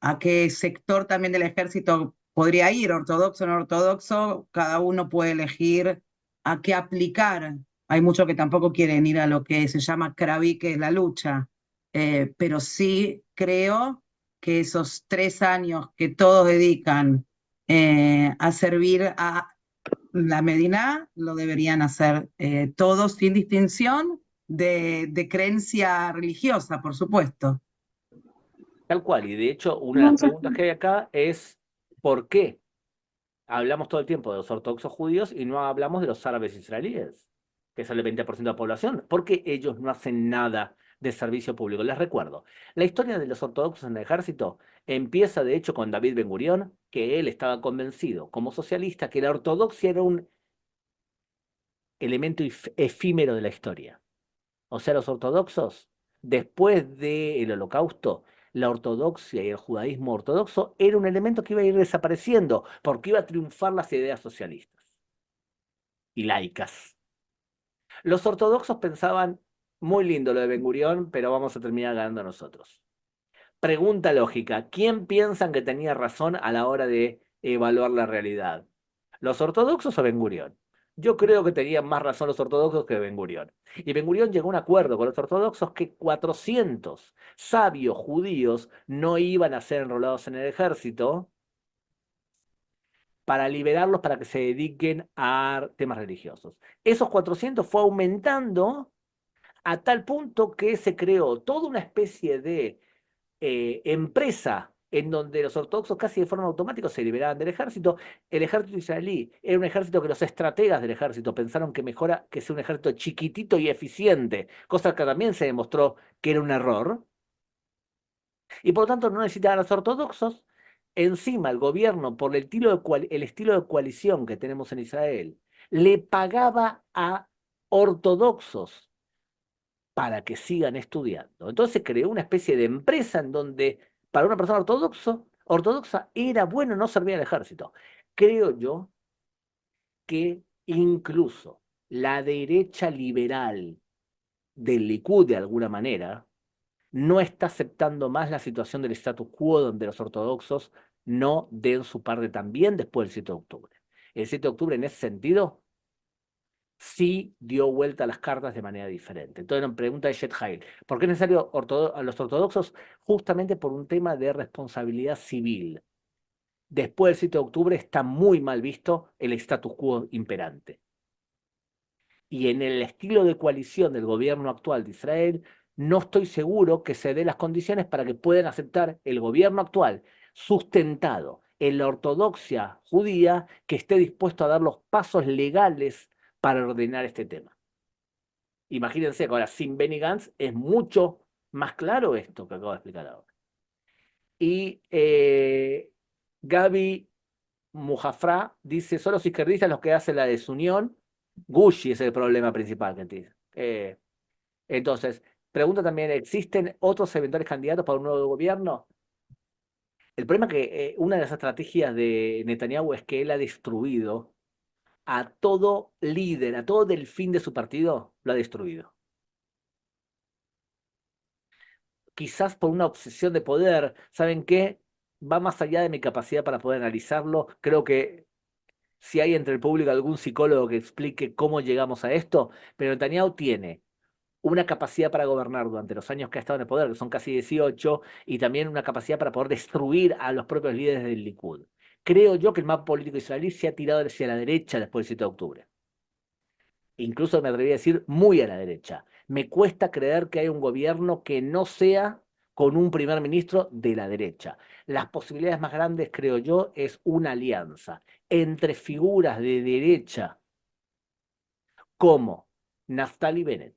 a qué sector también del ejército podría ir, ortodoxo o no ortodoxo, cada uno puede elegir a qué aplicar. Hay muchos que tampoco quieren ir a lo que se llama kraví, que es la lucha. Pero sí creo que esos 3 años que todos dedican a servir a la Medina lo deberían hacer todos sin distinción de creencia religiosa, por supuesto. Tal cual, y de hecho una de las preguntas que hay acá es ¿por qué hablamos todo el tiempo de los ortodoxos judíos y no hablamos de los árabes israelíes, que es el 20% de la población? ¿Por qué ellos no hacen nada de servicio público? Les recuerdo, la historia de los ortodoxos en el ejército empieza de hecho con David Ben Gurión, que él estaba convencido como socialista que la ortodoxia era un elemento efímero de la historia. O sea, los ortodoxos, después del Holocausto, la ortodoxia y el judaísmo ortodoxo era un elemento que iba a ir desapareciendo, porque iba a triunfar las ideas socialistas y laicas. Los ortodoxos pensaban, muy lindo lo de Ben Gurión, pero vamos a terminar ganando nosotros. Pregunta lógica, ¿quién piensan que tenía razón a la hora de evaluar la realidad? ¿Los ortodoxos o Ben Gurión? Yo creo que tenían más razón los ortodoxos que Ben Gurión. Y Ben Gurión llegó a un acuerdo con los ortodoxos que 400 sabios judíos no iban a ser enrolados en el ejército para liberarlos para que se dediquen a temas religiosos. Esos 400 fue aumentando a tal punto que se creó toda una especie de empresa en donde los ortodoxos casi de forma automática se liberaban del ejército. El ejército israelí era un ejército que los estrategas del ejército pensaron que mejora que sea un ejército chiquitito y eficiente, cosa que también se demostró que era un error, y por lo tanto no necesitaban a los ortodoxos. Encima, el gobierno, por el estilo de coalición que tenemos en Israel, le pagaba a ortodoxos para que sigan estudiando. Entonces se creó una especie de empresa en donde para una persona ortodoxa era bueno no servir al ejército. Creo yo que incluso la derecha liberal del Likud, de alguna manera, no está aceptando más la situación del status quo donde los ortodoxos no den su parte también después del 7 de octubre. El 7 de octubre, en ese sentido, sí dio vuelta a las cartas de manera diferente. Entonces, la pregunta de Shet Hail, ¿por qué es necesario a los ortodoxos? Justamente por un tema de responsabilidad civil. Después del 7 de octubre está muy mal visto el status quo imperante. Y en el estilo de coalición del gobierno actual de Israel, no estoy seguro que se dé las condiciones para que puedan aceptar el gobierno actual sustentado en la ortodoxia judía que esté dispuesto a dar los pasos legales para ordenar este tema. Imagínense que ahora sin Benny Gantz es mucho más claro esto que acabo de explicar ahora. Y Gaby Mujafra dice, son los izquierdistas los que hacen la desunión. Gucci es el problema principal que tiene. Entonces, pregunta también, ¿existen otros eventuales candidatos para un nuevo gobierno? El problema es que una de las estrategias de Netanyahu es que él ha destruido a todo líder, a todo delfín de su partido, lo ha destruido. Quizás por una obsesión de poder, ¿saben qué? Va más allá de mi capacidad para poder analizarlo. Creo que si hay entre el público algún psicólogo que explique cómo llegamos a esto, pero Netanyahu tiene una capacidad para gobernar durante los años que ha estado en el poder, que son casi 18, y también una capacidad para poder destruir a los propios líderes del Likud. Creo yo que el mapa político israelí se ha tirado hacia la derecha después del 7 de octubre. Incluso me atrevería a decir muy a la derecha. Me cuesta creer que haya un gobierno que no sea con un primer ministro de la derecha. Las posibilidades más grandes, creo yo, es una alianza entre figuras de derecha como Naftali Bennett,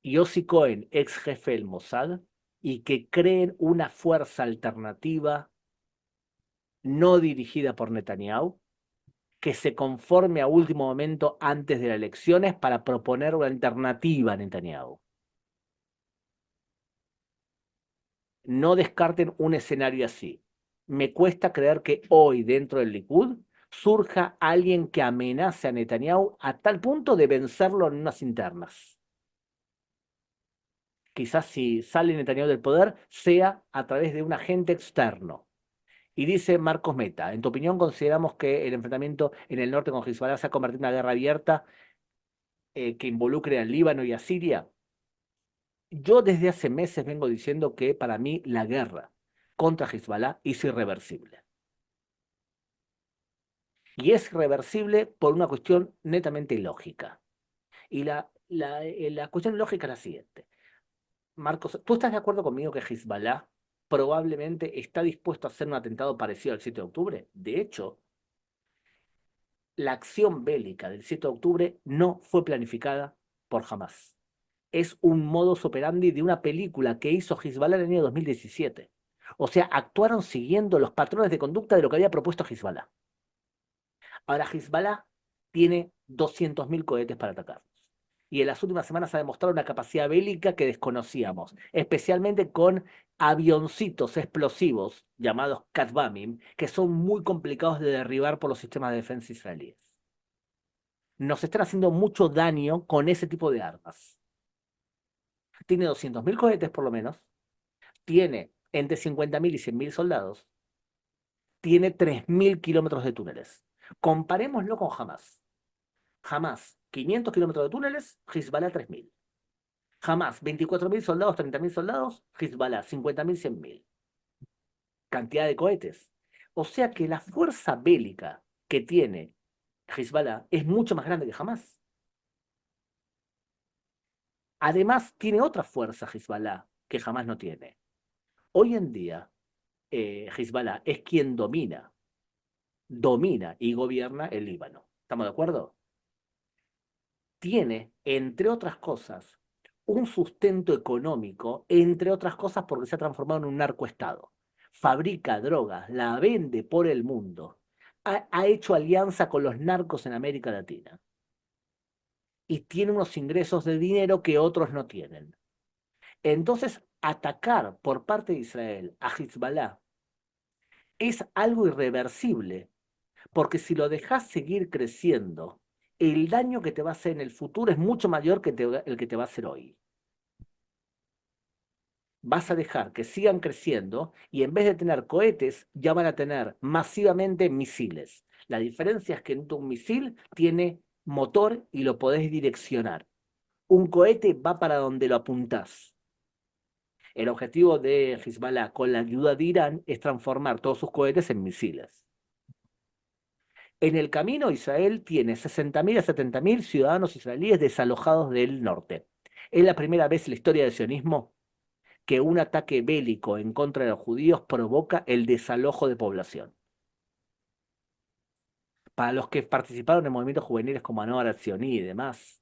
Yossi Cohen, ex jefe del Mossad, y que creen una fuerza alternativa no dirigida por Netanyahu, que se conforme a último momento antes de las elecciones para proponer una alternativa a Netanyahu. No descarten un escenario así. Me cuesta creer que hoy dentro del Likud surja alguien que amenace a Netanyahu a tal punto de vencerlo en unas internas. Quizás si sale Netanyahu del poder sea a través de un agente externo. Y dice Marcos Meta, en tu opinión consideramos que el enfrentamiento en el norte con Hezbollah se ha convertido en una guerra abierta que involucre al Líbano y a Siria. Yo desde hace meses vengo diciendo que para mí la guerra contra Hezbollah es irreversible. Y es irreversible por una cuestión netamente lógica. Y la cuestión lógica es la siguiente. Marcos, ¿tú estás de acuerdo conmigo que Hezbollah probablemente está dispuesto a hacer un atentado parecido al 7 de octubre? De hecho, la acción bélica del 7 de octubre no fue planificada por Hamas. Es un modus operandi de una película que hizo Hezbollah en el año 2017. O sea, actuaron siguiendo los patrones de conducta de lo que había propuesto Hezbollah. Ahora, Hezbollah tiene 200.000 cohetes para atacarnos. Y en las últimas semanas ha demostrado una capacidad bélica que desconocíamos, especialmente con avioncitos explosivos llamados Katbamim, que son muy complicados de derribar por los sistemas de defensa israelíes. Nos están haciendo mucho daño con ese tipo de armas. Tiene 200.000 cohetes por lo menos, tiene entre 50.000 y 100.000 soldados, tiene 3.000 kilómetros de túneles. Comparémoslo con Hamas. Hamas, 500 kilómetros de túneles, Hezbollah 3.000. Hamas, 24.000 soldados, 30.000 soldados, Hezbollah, 50.000, 100.000. Cantidad de cohetes. O sea que la fuerza bélica que tiene Hezbollah es mucho más grande que Hamas. Además, tiene otra fuerza Hezbollah que Hamas no tiene. Hoy en día, Hezbollah es quien domina y gobierna el Líbano. ¿Estamos de acuerdo? Tiene, entre otras cosas, un sustento económico, entre otras cosas porque se ha transformado en un narcoestado. Fabrica drogas, la vende por el mundo, ha hecho alianza con los narcos en América Latina y tiene unos ingresos de dinero que otros no tienen. Entonces, atacar por parte de Israel a Hezbollah es algo irreversible, porque si lo dejas seguir creciendo, el daño que te va a hacer en el futuro es mucho mayor que el que te va a hacer hoy. Vas a dejar que sigan creciendo y en vez de tener cohetes, ya van a tener masivamente misiles. La diferencia es que un misil tiene motor y lo podés direccionar. Un cohete va para donde lo apuntás. El objetivo de Hezbollah con la ayuda de Irán es transformar todos sus cohetes en misiles. En el camino, Israel tiene 60.000 a 70.000 ciudadanos israelíes desalojados del norte. Es la primera vez en la historia del sionismo que un ataque bélico en contra de los judíos provoca el desalojo de población. Para los que participaron en movimientos juveniles como Anor Atzioni y demás,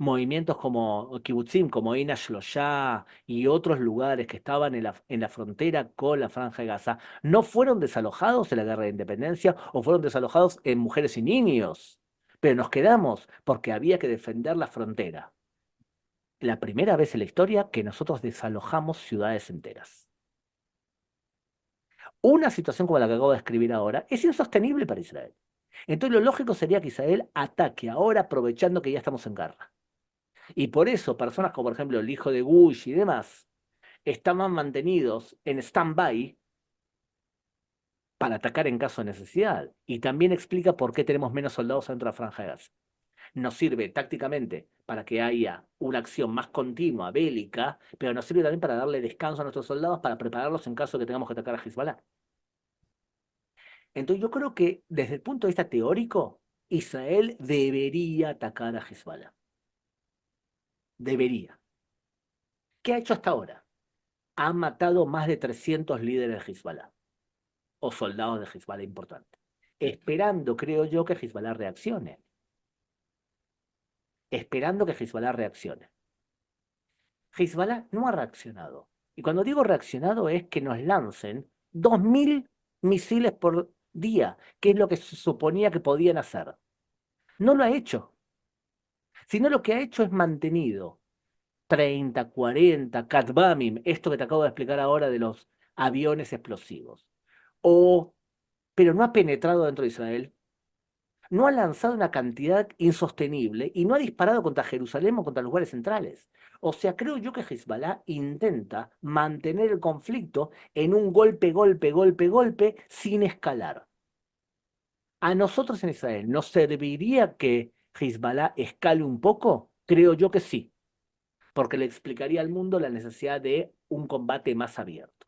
movimientos como Kibbutzim, como Eina Shloshá y otros lugares que estaban en la frontera con la Franja de Gaza, no fueron desalojados en la Guerra de Independencia o fueron desalojados en mujeres y niños, pero nos quedamos porque había que defender la frontera. La primera vez en la historia que nosotros desalojamos ciudades enteras. Una situación como la que acabo de escribir ahora es insostenible para Israel. Entonces lo lógico sería que Israel ataque ahora aprovechando que ya estamos en guerra. Y por eso personas como por ejemplo el hijo de Bush y demás estaban mantenidos en stand-by para atacar en caso de necesidad. Y también explica por qué tenemos menos soldados dentro de la Franja de Gaza. Nos sirve tácticamente para que haya una acción más continua, bélica, pero nos sirve también para darle descanso a nuestros soldados para prepararlos en caso de que tengamos que atacar a Hezbollah. Entonces yo creo que desde el punto de vista teórico, Israel debería atacar a Hezbollah. Debería. ¿Qué ha hecho hasta ahora? Ha matado más de 300 líderes de Hezbollah o soldados de Hezbollah importantes, esperando, creo yo, que Hezbollah reaccione. Esperando que Hezbollah reaccione. Hezbollah no ha reaccionado. Y cuando digo reaccionado es que nos lancen 2.000 misiles por día, que es lo que se suponía que podían hacer. No lo ha hecho. Sino lo que ha hecho es mantenido 30, 40, Katbamim, esto que te acabo de explicar ahora de los aviones explosivos. Pero no ha penetrado dentro de Israel, no ha lanzado una cantidad insostenible y no ha disparado contra Jerusalén o contra lugares centrales. O sea, creo yo que Hezbollah intenta mantener el conflicto en un golpe, golpe, golpe, golpe, sin escalar. ¿A nosotros en Israel nos serviría que Hezbollah escale un poco? Creo yo que sí, porque le explicaría al mundo la necesidad de un combate más abierto.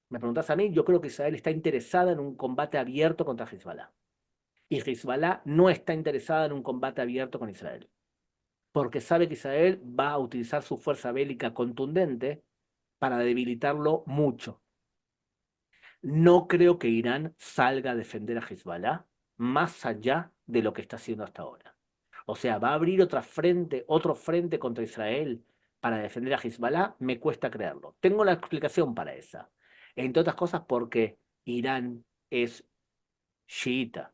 Me preguntas a mí, yo creo que Israel está interesada en un combate abierto contra Hezbollah. Y Hezbollah no está interesada en un combate abierto con Israel. porque sabe que Israel va a utilizar su fuerza bélica contundente para debilitarlo mucho. No creo que Irán salga a defender a Hezbollah más allá de lo que está haciendo hasta ahora. O sea, ¿va a abrir otro frente contra Israel para defender a Hezbollah? Me cuesta creerlo. Tengo la explicación para esa. Entre otras cosas porque Irán es chiita,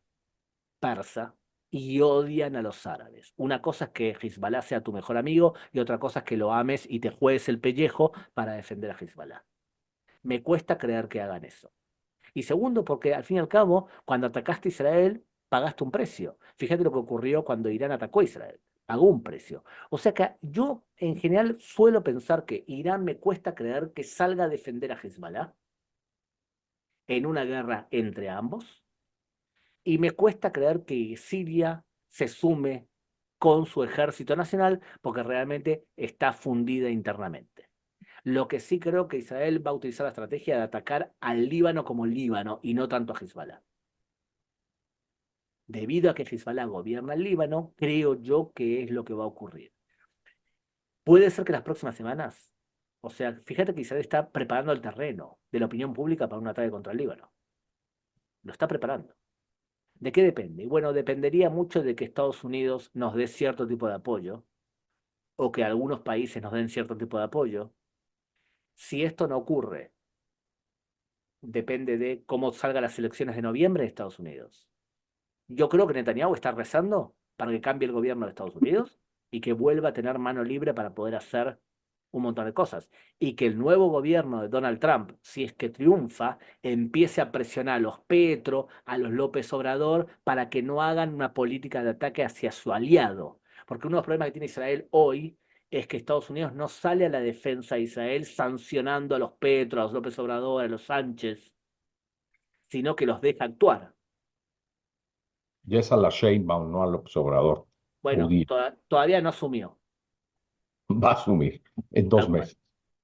persa, y odian a los árabes. Una cosa es que Hezbollah sea tu mejor amigo y otra cosa es que lo ames y te juegues el pellejo para defender a Hezbollah. Me cuesta creer que hagan eso. Y segundo, porque al fin y al cabo, cuando atacaste a Israel, pagaste un precio. Fíjate lo que ocurrió cuando Irán atacó a Israel. Pagó un precio. O sea que yo, en general, suelo pensar que Irán me cuesta creer que salga a defender a Hezbollah en una guerra entre ambos. Y me cuesta creer que Siria se sume con su ejército nacional porque realmente está fundida internamente. Lo que sí creo que Israel va a utilizar la estrategia de atacar al Líbano como Líbano y no tanto a Hezbollah. Debido a que Hezbollah gobierna el Líbano, creo yo que es lo que va a ocurrir. Puede ser que las próximas semanas, o sea, fíjate que Israel está preparando el terreno de la opinión pública para un ataque contra el Líbano. Lo está preparando. ¿De qué depende? Bueno, dependería mucho de que Estados Unidos nos dé cierto tipo de apoyo o que algunos países nos den cierto tipo de apoyo. Si esto no ocurre, depende de cómo salgan las elecciones de noviembre de Estados Unidos. Yo creo que Netanyahu está rezando para que cambie el gobierno de Estados Unidos y que vuelva a tener mano libre para poder hacer un montón de cosas. Y que el nuevo gobierno de Donald Trump, si es que triunfa, empiece a presionar a los Petro, a los López Obrador, para que no hagan una política de ataque hacia su aliado. Porque uno de los problemas que tiene Israel hoy es que Estados Unidos no sale a la defensa de Israel sancionando a los Petro, a los López Obrador, a los Sánchez, sino que los deja actuar. Y es a la Sheinbaum, no al observador Bueno, judío. todavía no asumió. Va a asumir en Tal 2 meses.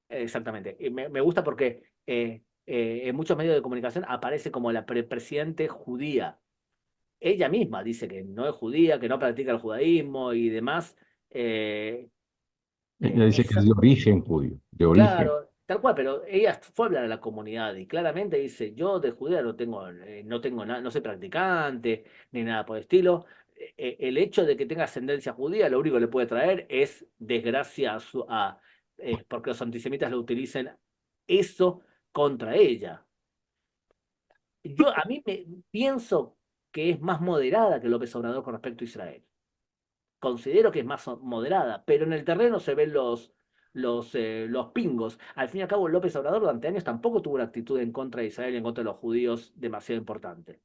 Exactamente. Y me gusta porque en muchos medios de comunicación aparece como la presidente judía. Ella misma dice que no es judía, que no practica el judaísmo y demás. Eh, Ella dice que esa- es de origen judío, de origen. claro, tal cual, pero ella fue a hablar a la comunidad y claramente dice, yo de judía no tengo nada, no soy practicante, ni nada por el estilo. El hecho de que tenga ascendencia judía, lo único que le puede traer es desgracia porque los antisemitas lo utilicen eso contra ella. A mí me pienso que es más moderada que López Obrador con respecto a Israel. Considero que es más moderada, pero en el terreno se ven los pingos. Al fin y al cabo, López Obrador durante años tampoco tuvo una actitud en contra de Israel y en contra de los judíos demasiado importante.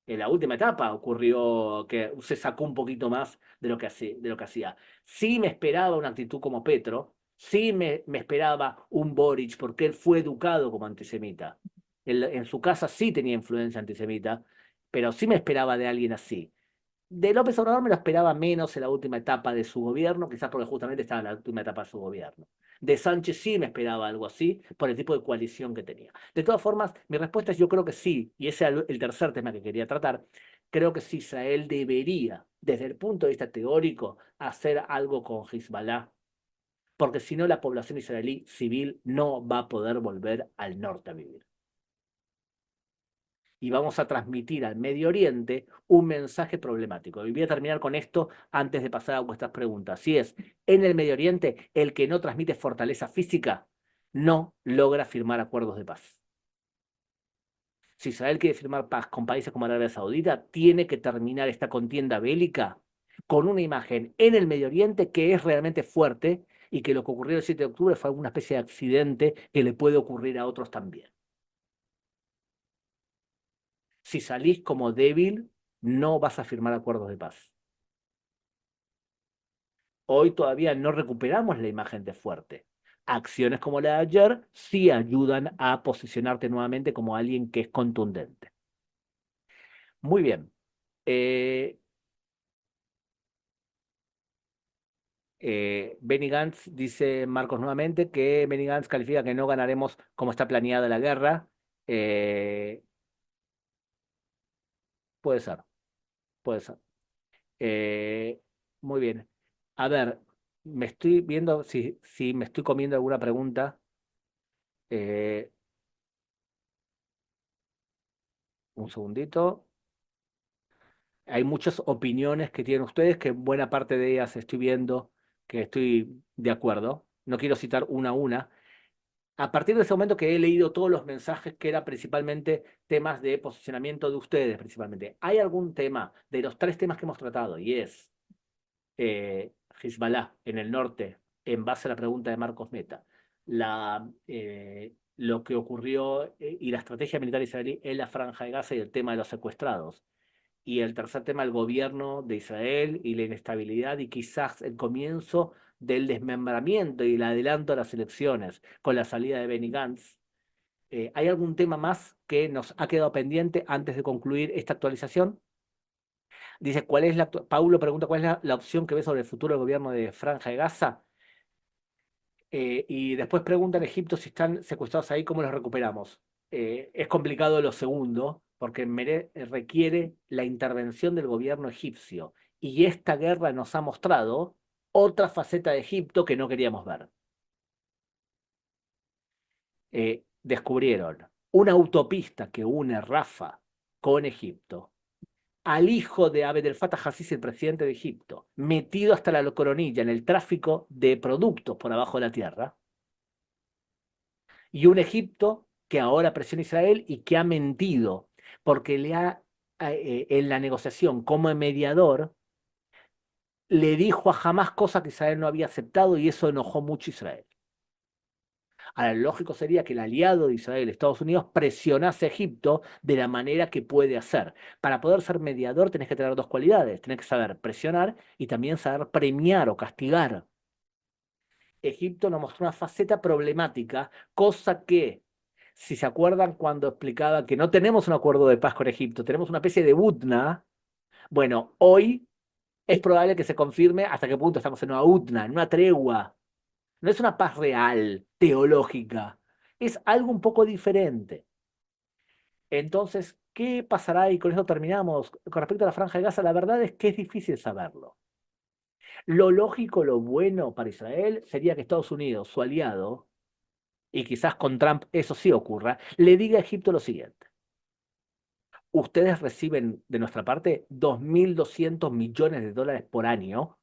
En la última etapa ocurrió que se sacó un poquito más de lo que hacía. Sí me esperaba una actitud como Petro, sí me esperaba un Boric, porque él fue educado como antisemita. En su casa sí tenía influencia antisemita, pero sí me esperaba de alguien así. De López Obrador me lo esperaba menos en la última etapa de su gobierno, quizás porque justamente estaba en la última etapa de su gobierno. De Sánchez sí me esperaba algo así, por el tipo de coalición que tenía. De todas formas, mi respuesta es yo creo que sí, y ese es el tercer tema que quería tratar. Creo que sí, Israel debería, desde el punto de vista teórico, hacer algo con Hezbollah, porque si no la población israelí civil no va a poder volver al norte a vivir. Y vamos a transmitir al Medio Oriente un mensaje problemático. Y voy a terminar con esto antes de pasar a vuestras preguntas. Si es, en el Medio Oriente, el que no transmite fortaleza física no logra firmar acuerdos de paz. Si Israel quiere firmar paz con países como Arabia Saudita, tiene que terminar esta contienda bélica con una imagen en el Medio Oriente que es realmente fuerte y que lo que ocurrió el 7 de octubre fue una especie de accidente que le puede ocurrir a otros también. Si salís como débil, no vas a firmar acuerdos de paz. Hoy todavía no recuperamos la imagen de fuerte. Acciones como la de ayer sí ayudan a posicionarte nuevamente como alguien que es contundente. Muy bien. Eh, Benny Gantz dice, Marcos nuevamente, que Benny Gantz califica que no ganaremos como está planeada la guerra. Eh, puede ser, puede ser. Muy bien. A ver, me estoy viendo si me estoy comiendo alguna pregunta. Un segundito. Hay muchas opiniones que tienen ustedes, que buena parte de ellas estoy viendo que estoy de acuerdo. No quiero citar una a una. A partir de ese momento que he leído todos los mensajes, que eran principalmente temas de posicionamiento de ustedes, principalmente, ¿hay algún tema de los 3 temas que hemos tratado? Y es Hezbollah en el norte, en base a la pregunta de Marcos Meta, lo que ocurrió y la estrategia militar israelí en la Franja de Gaza y el tema de los secuestrados. Y el tercer tema, el gobierno de Israel y la inestabilidad y quizás el comienzo del desmembramiento y el adelanto a las elecciones con la salida de Benny Gantz. ¿Hay algún tema más que nos ha quedado pendiente antes de concluir esta actualización? Dice, Paulo pregunta, ¿cuál es la opción que ve sobre el futuro del gobierno de Franja de Gaza? Y después pregunta en Egipto si están secuestrados ahí, ¿cómo los recuperamos? Es complicado lo segundo, porque requiere la intervención del gobierno egipcio. Y esta guerra nos ha mostrado otra faceta de Egipto que no queríamos ver. Descubrieron una autopista que une Rafa con Egipto al hijo de Abdel Fattah al-Sisi, el presidente de Egipto, metido hasta la coronilla en el tráfico de productos por abajo de la tierra, y un Egipto que ahora presiona a Israel y que ha mentido, porque en la negociación como mediador, le dijo a Hamás cosas que Israel no había aceptado y eso enojó mucho a Israel. Ahora, lo lógico sería que el aliado de Israel, Estados Unidos, presionase a Egipto de la manera que puede hacer. Para poder ser mediador tenés que tener 2 cualidades. Tenés que saber presionar y también saber premiar o castigar. Egipto nos mostró una faceta problemática, cosa que, si se acuerdan cuando explicaba que no tenemos un acuerdo de paz con Egipto, tenemos una especie de Hudna, bueno, hoy es probable que se confirme hasta qué punto estamos en una Hudna, en una tregua. No es una paz real, teológica. Es algo un poco diferente. Entonces, ¿qué pasará? Y con eso terminamos. Con respecto a la Franja de Gaza, la verdad es que es difícil saberlo. Lo lógico, lo bueno para Israel sería que Estados Unidos, su aliado, y quizás con Trump eso sí ocurra, le diga a Egipto lo siguiente. Ustedes reciben de nuestra parte 2.200 millones de dólares por año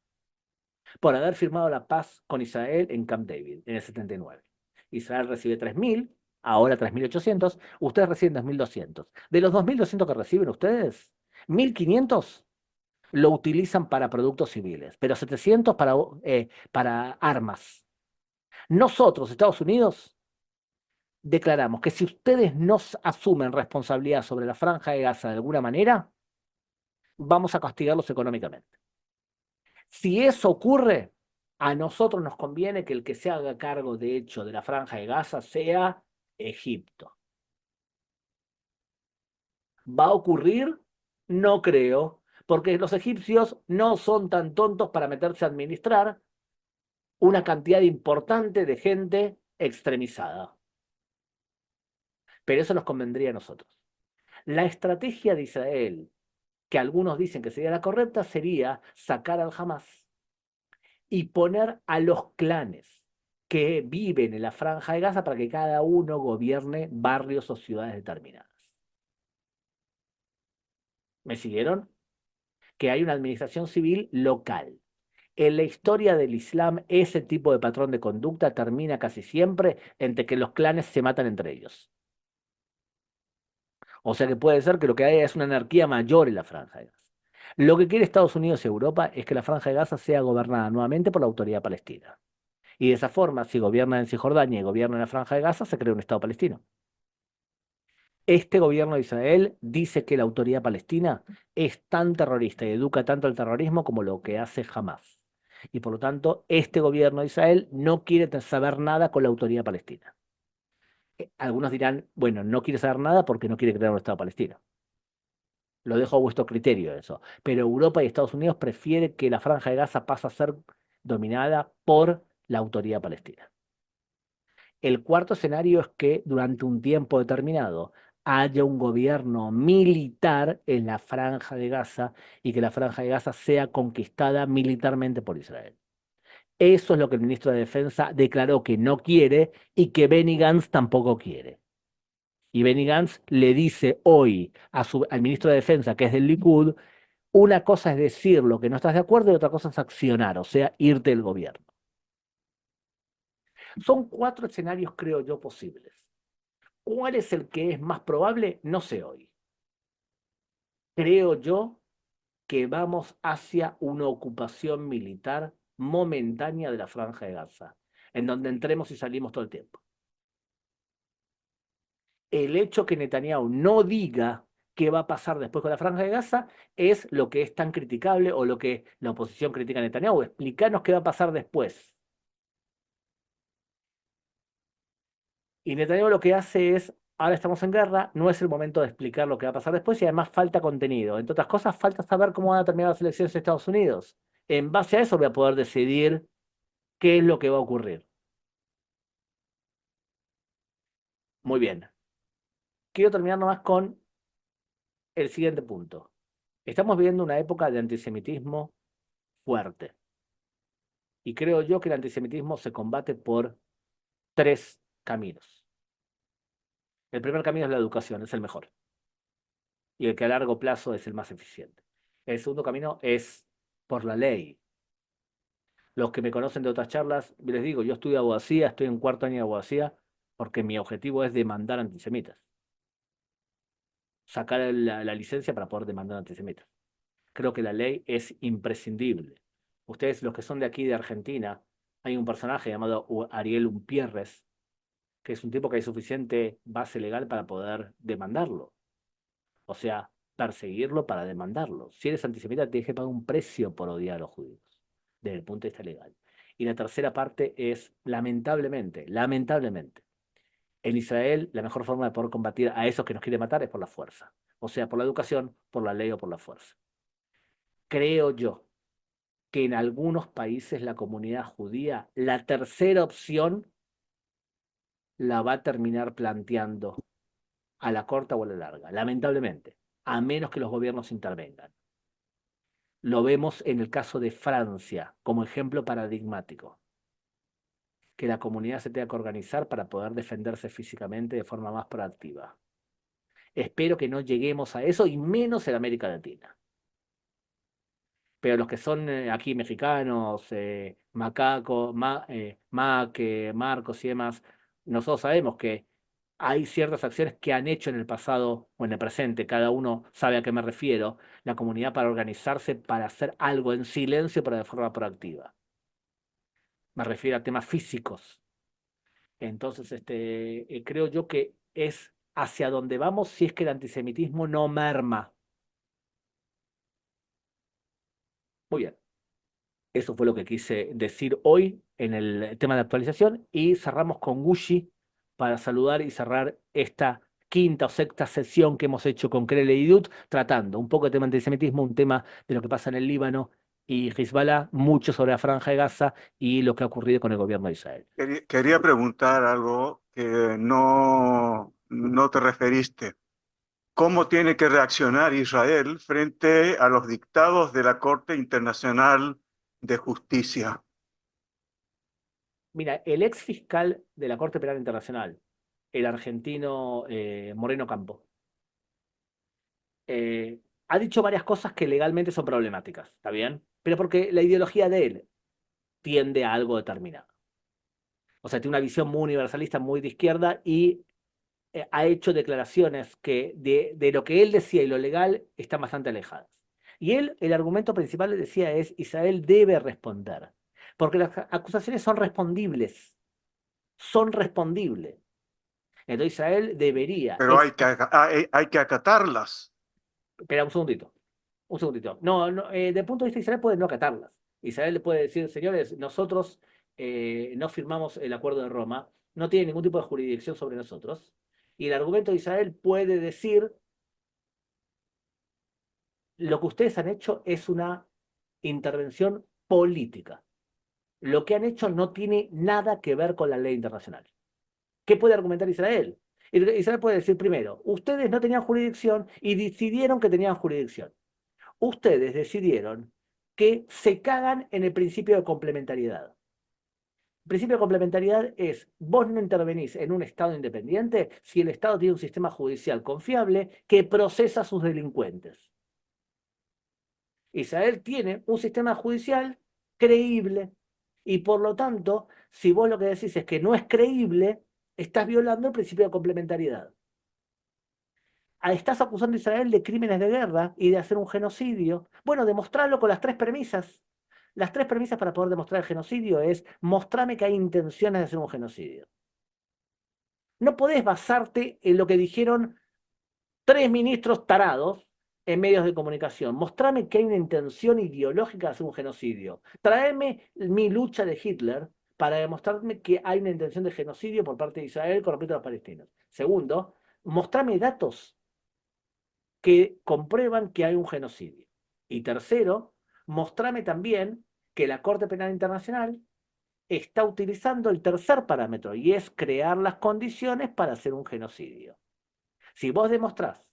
por haber firmado la paz con Israel en Camp David en el 79. Israel recibe 3.000, ahora 3.800, ustedes reciben 2.200. De los 2.200 que reciben ustedes, 1.500 lo utilizan para productos civiles, pero 700 para armas. Nosotros, Estados Unidos, declaramos que si ustedes no asumen responsabilidad sobre la Franja de Gaza de alguna manera, vamos a castigarlos económicamente. Si eso ocurre, a nosotros nos conviene que el que se haga cargo, de hecho, de la Franja de Gaza sea Egipto. ¿Va a ocurrir? No creo, porque los egipcios no son tan tontos para meterse a administrar una cantidad importante de gente extremizada. Pero eso nos convendría a nosotros. La estrategia de Israel, que algunos dicen que sería la correcta, sería sacar al Hamás y poner a los clanes que viven en la Franja de Gaza para que cada uno gobierne barrios o ciudades determinadas. ¿Me siguieron? Que hay una administración civil local. En la historia del Islam, ese tipo de patrón de conducta termina casi siempre entre que los clanes se matan entre ellos. O sea que puede ser que lo que haya es una anarquía mayor en la Franja de Gaza. Lo que quiere Estados Unidos y Europa es que la Franja de Gaza sea gobernada nuevamente por la Autoridad Palestina. Y de esa forma, si gobiernan en Cisjordania y gobiernan en la Franja de Gaza, se crea un Estado palestino. Este gobierno de Israel dice que la Autoridad Palestina es tan terrorista y educa tanto al terrorismo como lo que hace Hamás. Y por lo tanto, este gobierno de Israel no quiere saber nada con la Autoridad Palestina. Algunos dirán, bueno, no quiere saber nada porque no quiere crear un Estado palestino. Lo dejo a vuestro criterio eso. Pero Europa y Estados Unidos prefieren que la Franja de Gaza pase a ser dominada por la Autoridad Palestina. El cuarto escenario es que durante un tiempo determinado haya un gobierno militar en la Franja de Gaza y que la Franja de Gaza sea conquistada militarmente por Israel. Eso es lo que el ministro de Defensa declaró que no quiere y que Benny Gantz tampoco quiere. Y Benny Gantz le dice hoy al ministro de Defensa, que es del Likud, una cosa es decir lo que no estás de acuerdo y otra cosa es accionar, o sea, irte del gobierno. Son 4 escenarios, creo yo, posibles. ¿Cuál es el que es más probable? No sé hoy. Creo yo que vamos hacia una ocupación militar momentánea de la Franja de Gaza, en donde entremos y salimos todo el tiempo. El hecho que Netanyahu no diga qué va a pasar después con la Franja de Gaza es lo que es tan criticable, o lo que la oposición critica a Netanyahu. Explícanos qué va a pasar después. Y Netanyahu lo que hace es, ahora estamos en guerra, no es el momento de explicar lo que va a pasar después, y además falta contenido. Entre otras cosas, falta saber cómo van a terminar las elecciones de Estados Unidos. En base a eso voy a poder decidir qué es lo que va a ocurrir. Muy bien. Quiero terminar nomás con el siguiente punto. Estamos viviendo una época de antisemitismo fuerte. Y creo yo que el antisemitismo se combate por 3 caminos. El primer camino es la educación, es el mejor. Y el que a largo plazo es el más eficiente. El segundo camino es por la ley. Los que me conocen de otras charlas, les digo, yo estudio abogacía, estoy en 4º año de abogacía, porque mi objetivo es demandar antisemitas. Sacar la licencia para poder demandar antisemitas. Creo que la ley es imprescindible. Ustedes, los que son de aquí, de Argentina, hay un personaje llamado Ariel Umpierres, que es un tipo que hay suficiente base legal para poder demandarlo. O sea, perseguirlo para demandarlo. Si eres antisemita, tienes que pagar un precio por odiar a los judíos, desde el punto de vista legal. Y la tercera parte es, lamentablemente, en Israel la mejor forma de poder combatir a esos que nos quieren matar es por la fuerza. O sea, por la educación, por la ley o por la fuerza. Creo yo que en algunos países la comunidad judía, la tercera opción la va a terminar planteando a la corta o a la larga, lamentablemente, a menos que los gobiernos intervengan. Lo vemos en el caso de Francia como ejemplo paradigmático, que la comunidad se tenga que organizar para poder defenderse físicamente de forma más proactiva. Espero que no lleguemos a eso, y menos en América Latina. Pero los que son aquí mexicanos, Macaco, Mac, Marcos y demás, nosotros sabemos que hay ciertas acciones que han hecho en el pasado o en el presente, cada uno sabe a qué me refiero, la comunidad, para organizarse, para hacer algo en silencio, pero de forma proactiva. Me refiero a temas físicos. Entonces, creo yo que es hacia donde vamos si es que el antisemitismo no merma. Muy bien. Eso fue lo que quise decir hoy en el tema de actualización, y cerramos con Gushi para saludar y cerrar esta 5ª o 6ª sesión que hemos hecho con Krele y Dut, tratando un poco de tema de antisemitismo, un tema de lo que pasa en el Líbano y Hezbollah, mucho sobre la Franja de Gaza y lo que ha ocurrido con el gobierno de Israel. Quería preguntar algo que no te referiste. ¿Cómo tiene que reaccionar Israel frente a los dictados de la Corte Internacional de Justicia? Mira, el ex fiscal de la Corte Penal Internacional, el argentino Moreno Campo, ha dicho varias cosas que legalmente son problemáticas, ¿está bien? Pero porque la ideología de él tiende a algo determinado. O sea, tiene una visión muy universalista, muy de izquierda, y ha hecho declaraciones que de lo que él decía y lo legal están bastante alejadas. Y él, el argumento principal, le decía, es: Israel debe responder, porque las acusaciones son respondibles. Son respondibles. Entonces Israel debería... Pero hay que acatarlas. Espera un segundito. Un segundito. No, no, desde el punto de vista de Israel puede no acatarlas. Israel le puede decir: señores, nosotros no firmamos el Acuerdo de Roma, no tiene ningún tipo de jurisdicción sobre nosotros. Y el argumento de Israel puede decir: lo que ustedes han hecho es una intervención política. Lo que han hecho no tiene nada que ver con la ley internacional. ¿Qué puede argumentar Israel? Israel puede decir, primero: ustedes no tenían jurisdicción y decidieron que tenían jurisdicción. Ustedes decidieron que se cagan en el principio de complementariedad. principio de complementariedad es, vos no intervenís en un Estado independiente si el Estado tiene un sistema judicial confiable que procesa a sus delincuentes. Israel tiene un sistema judicial creíble y por lo tanto, si vos lo que decís es que no es creíble, estás violando el principio de complementariedad. Estás acusando a Israel de crímenes de guerra y de hacer un genocidio. Bueno, demostrarlo con las tres premisas. Las tres premisas para poder demostrar el genocidio es mostrame que hay intenciones de hacer un genocidio. No podés basarte en lo que dijeron tres ministros tarados en medios de comunicación. Mostrame que hay una intención ideológica de hacer un genocidio. Traeme mi lucha de Hitler para demostrarme que hay una intención de genocidio por parte de Israel con respecto a los palestinos. Segundo, mostrame datos que comprueban que hay un genocidio. Y tercero, mostrame también que la Corte Penal Internacional está utilizando el tercer parámetro y es crear las condiciones para hacer un genocidio. Si vos demostrás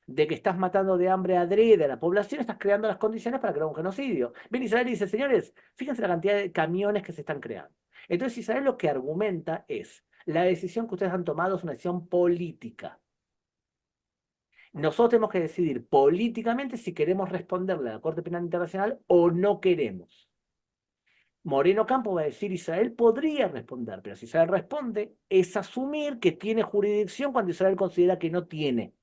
de que estás matando de hambre adrede a la población, estás creando las condiciones para crear un genocidio. Bien, Israel dice, señores, fíjense la cantidad de camiones que se están creando. Entonces Israel lo que argumenta es, la decisión que ustedes han tomado es una decisión política. Nosotros tenemos que decidir políticamente si queremos responderle a la Corte Penal Internacional o no queremos. Moreno Campo va a decir, Israel podría responder, pero si Israel responde, es asumir que tiene jurisdicción cuando Israel considera que no tiene.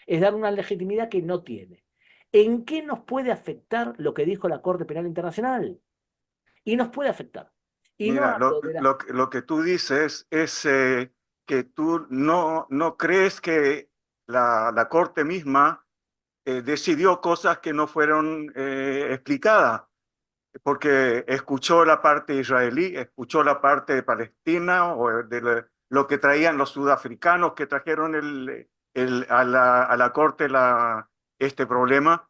Es dar una legitimidad que no tiene. ¿En qué nos puede afectar lo que dijo la Corte Penal Internacional? Y nos puede afectar. Y no Mira, hablo de la... lo que tú dices es que tú no crees que la Corte misma decidió cosas que no fueron explicadas, porque escuchó la parte israelí, escuchó la parte de Palestina o de lo que traían los sudafricanos que trajeron a la Corte este problema.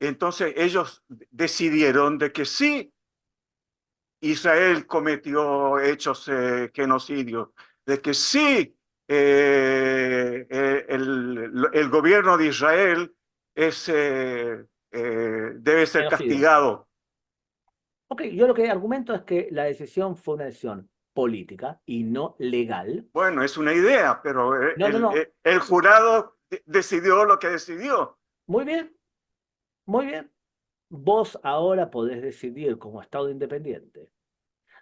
Entonces ellos decidieron de que sí, Israel cometió hechos genocidios, de que sí, el gobierno de Israel debe ser genocidio. castigado. Ok, yo lo que argumento es que la decisión fue una decisión política y no legal. Bueno, es una idea, pero No. el jurado decidió lo que decidió. Muy bien, muy bien. Vos ahora podés decidir como Estado independiente,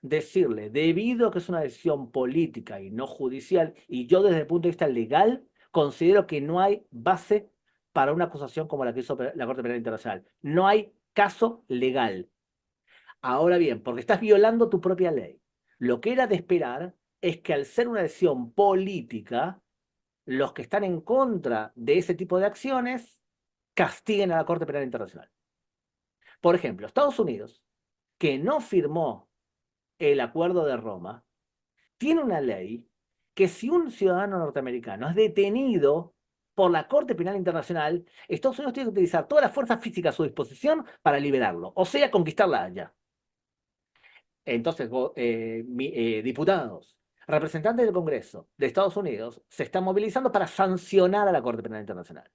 decirle, debido a que es una decisión política y no judicial, y yo desde el punto de vista legal considero que no hay base para una acusación como la que hizo la Corte Penal Internacional. No hay caso legal. Ahora bien, porque estás violando tu propia ley. Lo que era de esperar es que al ser una decisión política, los que están en contra de ese tipo de acciones castiguen a la Corte Penal Internacional. Por ejemplo, Estados Unidos, que no firmó el Acuerdo de Roma, tiene una ley que si un ciudadano norteamericano es detenido por la Corte Penal Internacional, Estados Unidos tiene que utilizar toda la fuerza física a su disposición para liberarlo, o sea, conquistar la Haya. Entonces, diputados, representantes del Congreso de Estados Unidos se están movilizando para sancionar a la Corte Penal Internacional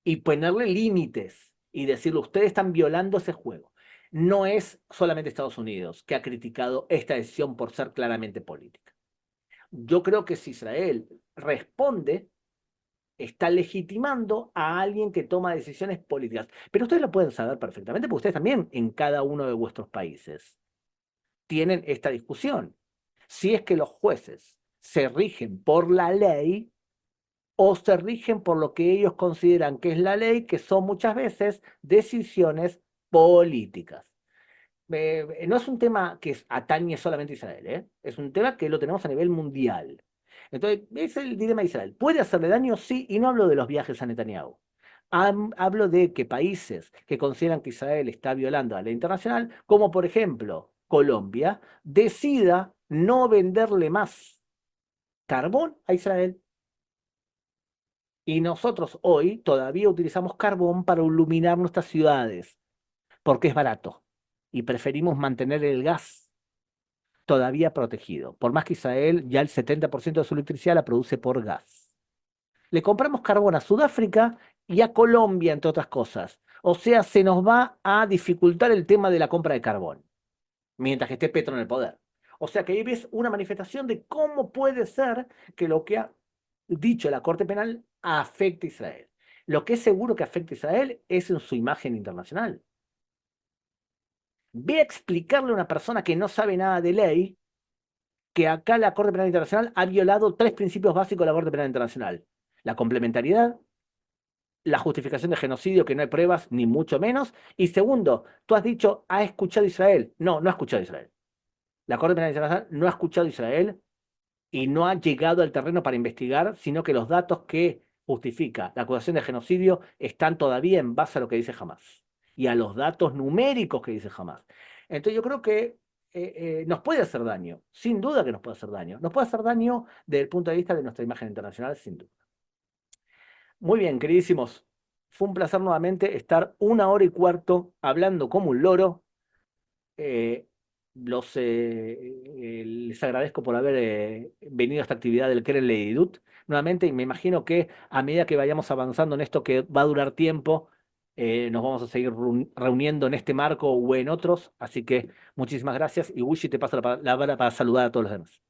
y ponerle límites y decirle, ustedes están violando ese juego. No es solamente Estados Unidos que ha criticado esta decisión por ser claramente política. Yo creo que si Israel responde, está legitimando a alguien que toma decisiones políticas. Pero ustedes lo pueden saber perfectamente, porque ustedes también en cada uno de vuestros países tienen esta discusión. Si es que los jueces se rigen por la ley o se rigen por lo que ellos consideran que es la ley, que son muchas veces decisiones políticas. No es un tema que atañe solamente a Israel, ¿eh? Es un tema que lo tenemos a nivel mundial. Entonces, es el dilema de Israel. ¿Puede hacerle daño? Sí, y no hablo de los viajes a Netanyahu. Hablo de que países que consideran que Israel está violando la ley internacional, como por ejemplo Colombia, decida no venderle más carbón a Israel. Y nosotros hoy todavía utilizamos carbón para iluminar nuestras ciudades, porque es barato. Y preferimos mantener el gas todavía protegido. Por más que Israel ya el 70% de su electricidad la produce por gas. Le compramos carbón a Sudáfrica y a Colombia, entre otras cosas. O sea, se nos va a dificultar el tema de la compra de carbón. mientras que esté Petro en el poder. O sea que ahí ves una manifestación de cómo puede ser que lo que ha dicho la Corte Penal afecte a Israel. Lo que es seguro que afecta a Israel es en su imagen internacional. Ve a explicarle a una persona que no sabe nada de ley que acá la Corte Penal Internacional ha violado 3 principios básicos de la Corte Penal Internacional: la complementariedad, la justificación de genocidio, que no hay pruebas, ni mucho menos, y segundo, tú has dicho, ¿ha escuchado a Israel? No, no ha escuchado a Israel. La Corte Penal Internacional no ha escuchado a Israel y no ha llegado al terreno para investigar, sino que los datos que justifica la acusación de genocidio están todavía en base a lo que dice Hamás y a los datos numéricos que dice Hamás. Entonces yo creo que nos puede hacer daño, sin duda que nos puede hacer daño. Nos puede hacer daño desde el punto de vista de nuestra imagen internacional, sin duda. Muy bien, queridísimos. Fue un placer nuevamente estar 1 hora y cuarto hablando como un loro. Eh, les agradezco por haber venido a esta actividad del Keren Leidut nuevamente, y me imagino que a medida que vayamos avanzando en esto que va a durar tiempo, nos vamos a seguir reuniendo en este marco o en otros. Así que muchísimas gracias, y Wishi, te paso la palabra para saludar a todos los demás.